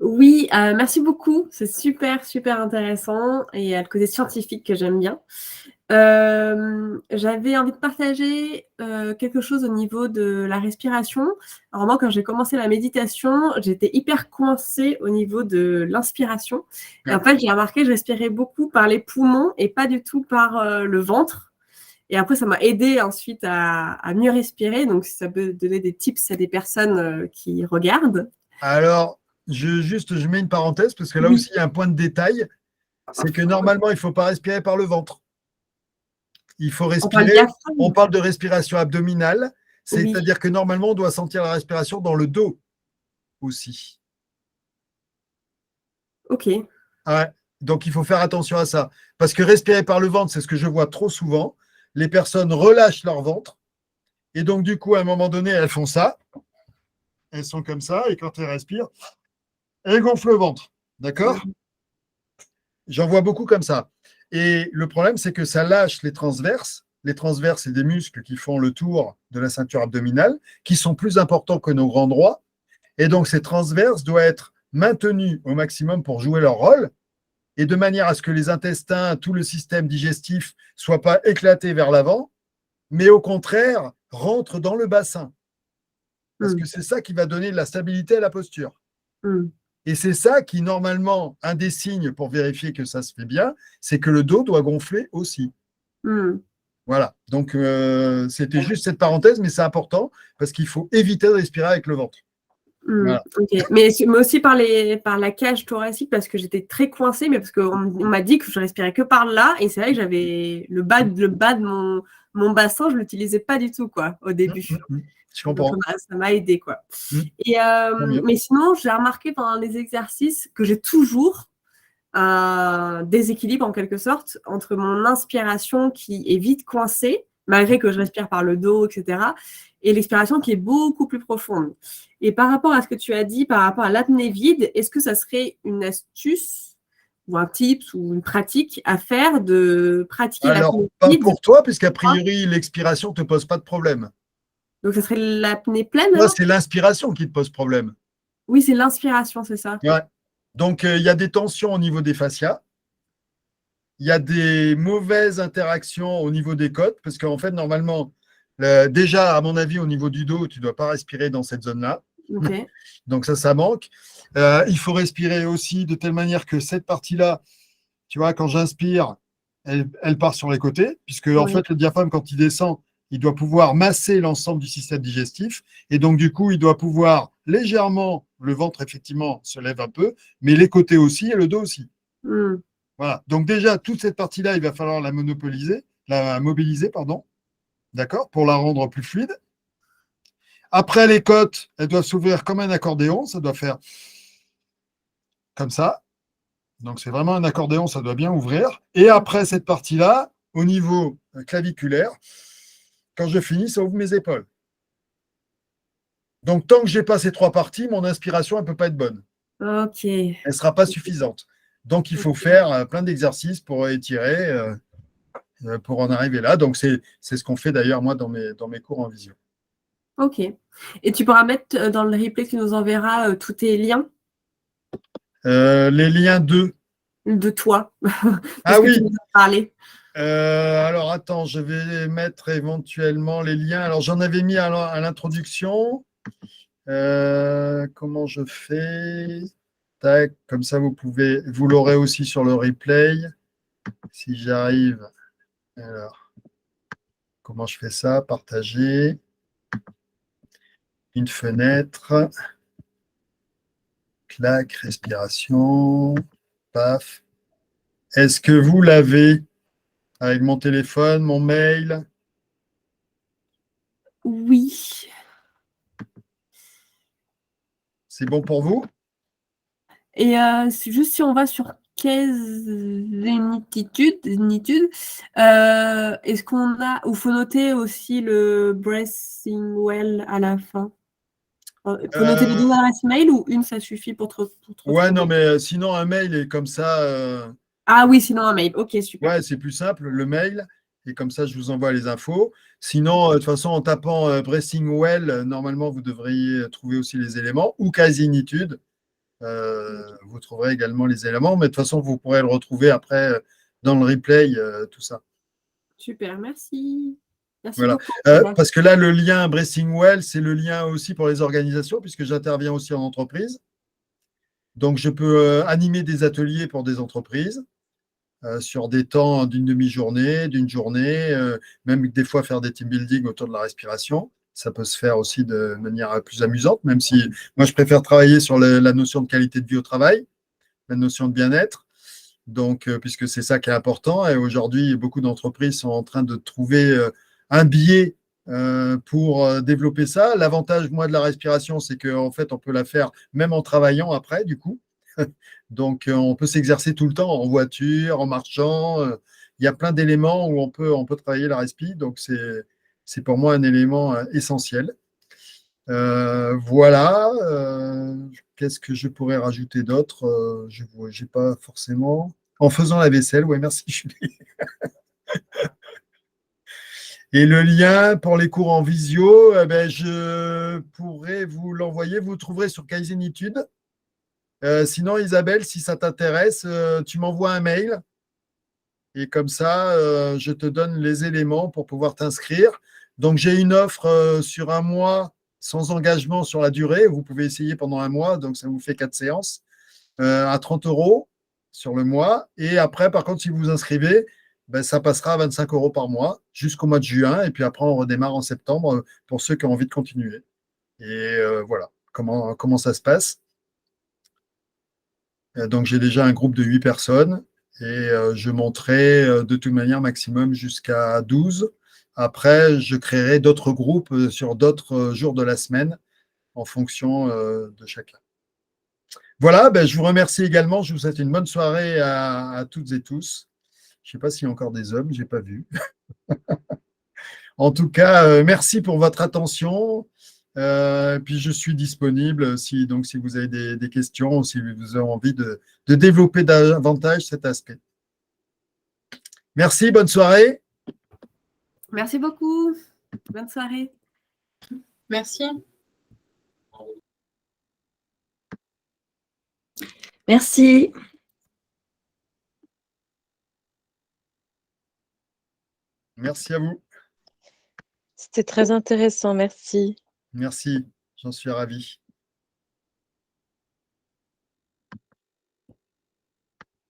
Oui, merci beaucoup. C'est super, super intéressant et il y a le côté scientifique que j'aime bien. J'avais envie de partager quelque chose au niveau de la respiration. Alors moi, quand j'ai commencé la méditation, j'étais hyper coincée au niveau de l'inspiration. Et en fait, j'ai remarqué que je respirais beaucoup par les poumons et pas du tout par le ventre. Et après, ça m'a aidé ensuite à mieux respirer. Donc, si ça peut donner des tips à des personnes qui regardent. Alors, je mets une parenthèse parce que là Oui. aussi, il y a un point de détail. C'est que normalement, il ne faut pas respirer par le ventre. Il faut respirer. On parle de respiration abdominale, c'est-à-dire que normalement, on doit sentir la respiration dans le dos aussi. OK. Ouais. Donc, il faut faire attention à ça. Parce que respirer par le ventre, c'est ce que je vois trop souvent. Les personnes relâchent leur ventre. Et donc, du coup, à un moment donné, elles font ça. Elles sont comme ça. Et quand elles respirent, elles gonflent le ventre. D'accord ? J'en vois beaucoup comme ça. Et le problème, c'est que ça lâche les transverses. Les transverses, c'est des muscles qui font le tour de la ceinture abdominale, qui sont plus importants que nos grands droits. Et donc, ces transverses doivent être maintenus au maximum pour jouer leur rôle, et de manière à ce que les intestins, tout le système digestif ne soit pas éclaté vers l'avant, mais au contraire, rentre dans le bassin. Parce que c'est ça qui va donner de la stabilité à la posture. Et c'est ça qui, normalement, un des signes pour vérifier que ça se fait bien, c'est que le dos doit gonfler aussi. Voilà. Donc, c'était juste cette parenthèse, mais c'est important parce qu'il faut éviter de respirer avec le ventre. Voilà. Okay. Mais aussi par la cage thoracique parce que j'étais très coincée, mais parce qu'on m'a dit que je respirais que par là. Et c'est vrai que j'avais le bas de mon bassin, je ne l'utilisais pas du tout quoi, au début. Je comprends. Donc, ça m'a aidé quoi. Et, mais sinon, j'ai remarqué pendant les exercices que j'ai toujours un déséquilibre en quelque sorte entre mon inspiration qui est vite coincée, malgré que je respire par le dos, etc., et l'expiration qui est beaucoup plus profonde. Et par rapport à ce que tu as dit, par rapport à l'apnée vide, est-ce que ça serait une astuce ou un tips ou une pratique à faire de pratiquer l'apnée vide? Alors, pas pour toi, puisqu'a priori, l'expiration ne te pose pas de problème. Donc, ça serait l'apnée pleine? Toi, c'est l'inspiration qui te pose problème. Oui, c'est l'inspiration, c'est ça. Ouais. Donc, il y a des tensions au niveau des fascias. Il y a des mauvaises interactions au niveau des côtes, parce qu'en fait, normalement, déjà, à mon avis, au niveau du dos, tu ne dois pas respirer dans cette zone-là. Okay. Donc, ça manque. Il faut respirer aussi de telle manière que cette partie-là, tu vois, quand j'inspire, elle part sur les côtés, puisque en fait, le diaphragme, quand il descend, il doit pouvoir masser l'ensemble du système digestif. Et donc, du coup, il doit pouvoir légèrement, le ventre, effectivement, se lève un peu, mais les côtés aussi et le dos aussi. Voilà. Donc, déjà, toute cette partie-là, il va falloir la mobiliser, pardon. D'accord, pour la rendre plus fluide. Après, les côtes, elles doivent s'ouvrir comme un accordéon. Ça doit faire comme ça. Donc, c'est vraiment un accordéon, ça doit bien ouvrir. Et après cette partie-là, au niveau claviculaire, quand je finis, ça ouvre mes épaules. Donc, tant que je n'ai pas ces trois parties, mon inspiration, elle ne peut pas être bonne. Ok. Elle ne sera pas suffisante. Donc, il faut faire plein d'exercices pour étirer, pour en arriver là. Donc, c'est ce qu'on fait d'ailleurs, moi, dans mes cours en visio. Ok. Et tu pourras mettre dans le replay que tu nous enverras tous tes liens? Les liens de toi. Ah oui. Tu nous as parlé. Alors, attends, je vais mettre éventuellement les liens. Alors, j'en avais mis à l'introduction. Comment je fais? Tac, comme ça, vous l'aurez aussi sur le replay. Si j'arrive. Alors, comment je fais ça? Partager. Une fenêtre. Clac, respiration. Paf. Est-ce que vous l'avez avec mon téléphone, mon mail? Oui. C'est bon pour vous? Et c'est juste si on va sur zénitude, est-ce qu'on a, ou faut noter aussi le Breathing Well à la fin? Il faut noter les deux adresses mail ou une, ça suffit pour te Ouais, non, retrouver? mais sinon, un mail est comme ça. Ah oui, sinon un mail. Ok, super. Ouais, c'est plus simple, le mail. Et comme ça, je vous envoie les infos. Sinon, de toute façon, en tapant Bracing Well, normalement, vous devriez trouver aussi les éléments. Ou Casinitude, vous trouverez également les éléments. Mais de toute façon, vous pourrez le retrouver après dans le replay, tout ça. Super, merci. Merci Voilà. beaucoup. Parce que là, le lien Bracing Well, c'est le lien aussi pour les organisations, puisque j'interviens aussi en entreprise. Donc, je peux animer des ateliers pour des entreprises. Sur des temps d'une demi-journée, d'une journée, même des fois faire des team building autour de la respiration. Ça peut se faire aussi de manière plus amusante, même si moi je préfère travailler sur la notion de qualité de vie au travail, la notion de bien-être. Donc, puisque c'est ça qui est important. Et aujourd'hui, beaucoup d'entreprises sont en train de trouver un biais pour développer ça. L'avantage, moi, de la respiration, c'est qu'en fait, on peut la faire même en travaillant après, du coup. Donc, on peut s'exercer tout le temps en voiture, en marchant. Il y a plein d'éléments où on peut travailler la respi. Donc, c'est pour moi un élément essentiel. Voilà. Qu'est-ce que je pourrais rajouter d'autre? Je n'ai pas forcément. En faisant la vaisselle, oui, merci Julie. Et le lien pour les cours en visio, je pourrais vous l'envoyer. Vous le trouverez sur Kaizenitude. Sinon, Isabelle, si ça t'intéresse, tu m'envoies un mail et comme ça, je te donne les éléments pour pouvoir t'inscrire. Donc, j'ai une offre sur un mois sans engagement sur la durée. Vous pouvez essayer pendant un mois, donc ça vous fait 4 séances à 30 € sur le mois. Et après, par contre, si vous vous inscrivez, ça passera à 25 € par mois jusqu'au mois de juin. Et puis après, on redémarre en septembre pour ceux qui ont envie de continuer. Et voilà comment ça se passe. Donc, j'ai déjà un groupe de 8 personnes et je monterai de toute manière maximum jusqu'à 12. Après, je créerai d'autres groupes sur d'autres jours de la semaine en fonction de chacun. Voilà, je vous remercie également. Je vous souhaite une bonne soirée à toutes et tous. Je ne sais pas s'il y a encore des hommes, je n'ai pas vu. En tout cas, merci pour votre attention. Puis je suis disponible si vous avez des questions ou si vous avez envie de développer davantage cet aspect. Merci, bonne soirée. Merci beaucoup. Bonne soirée. Merci. Merci. Merci à vous. C'était très intéressant, merci. Merci, j'en suis ravi.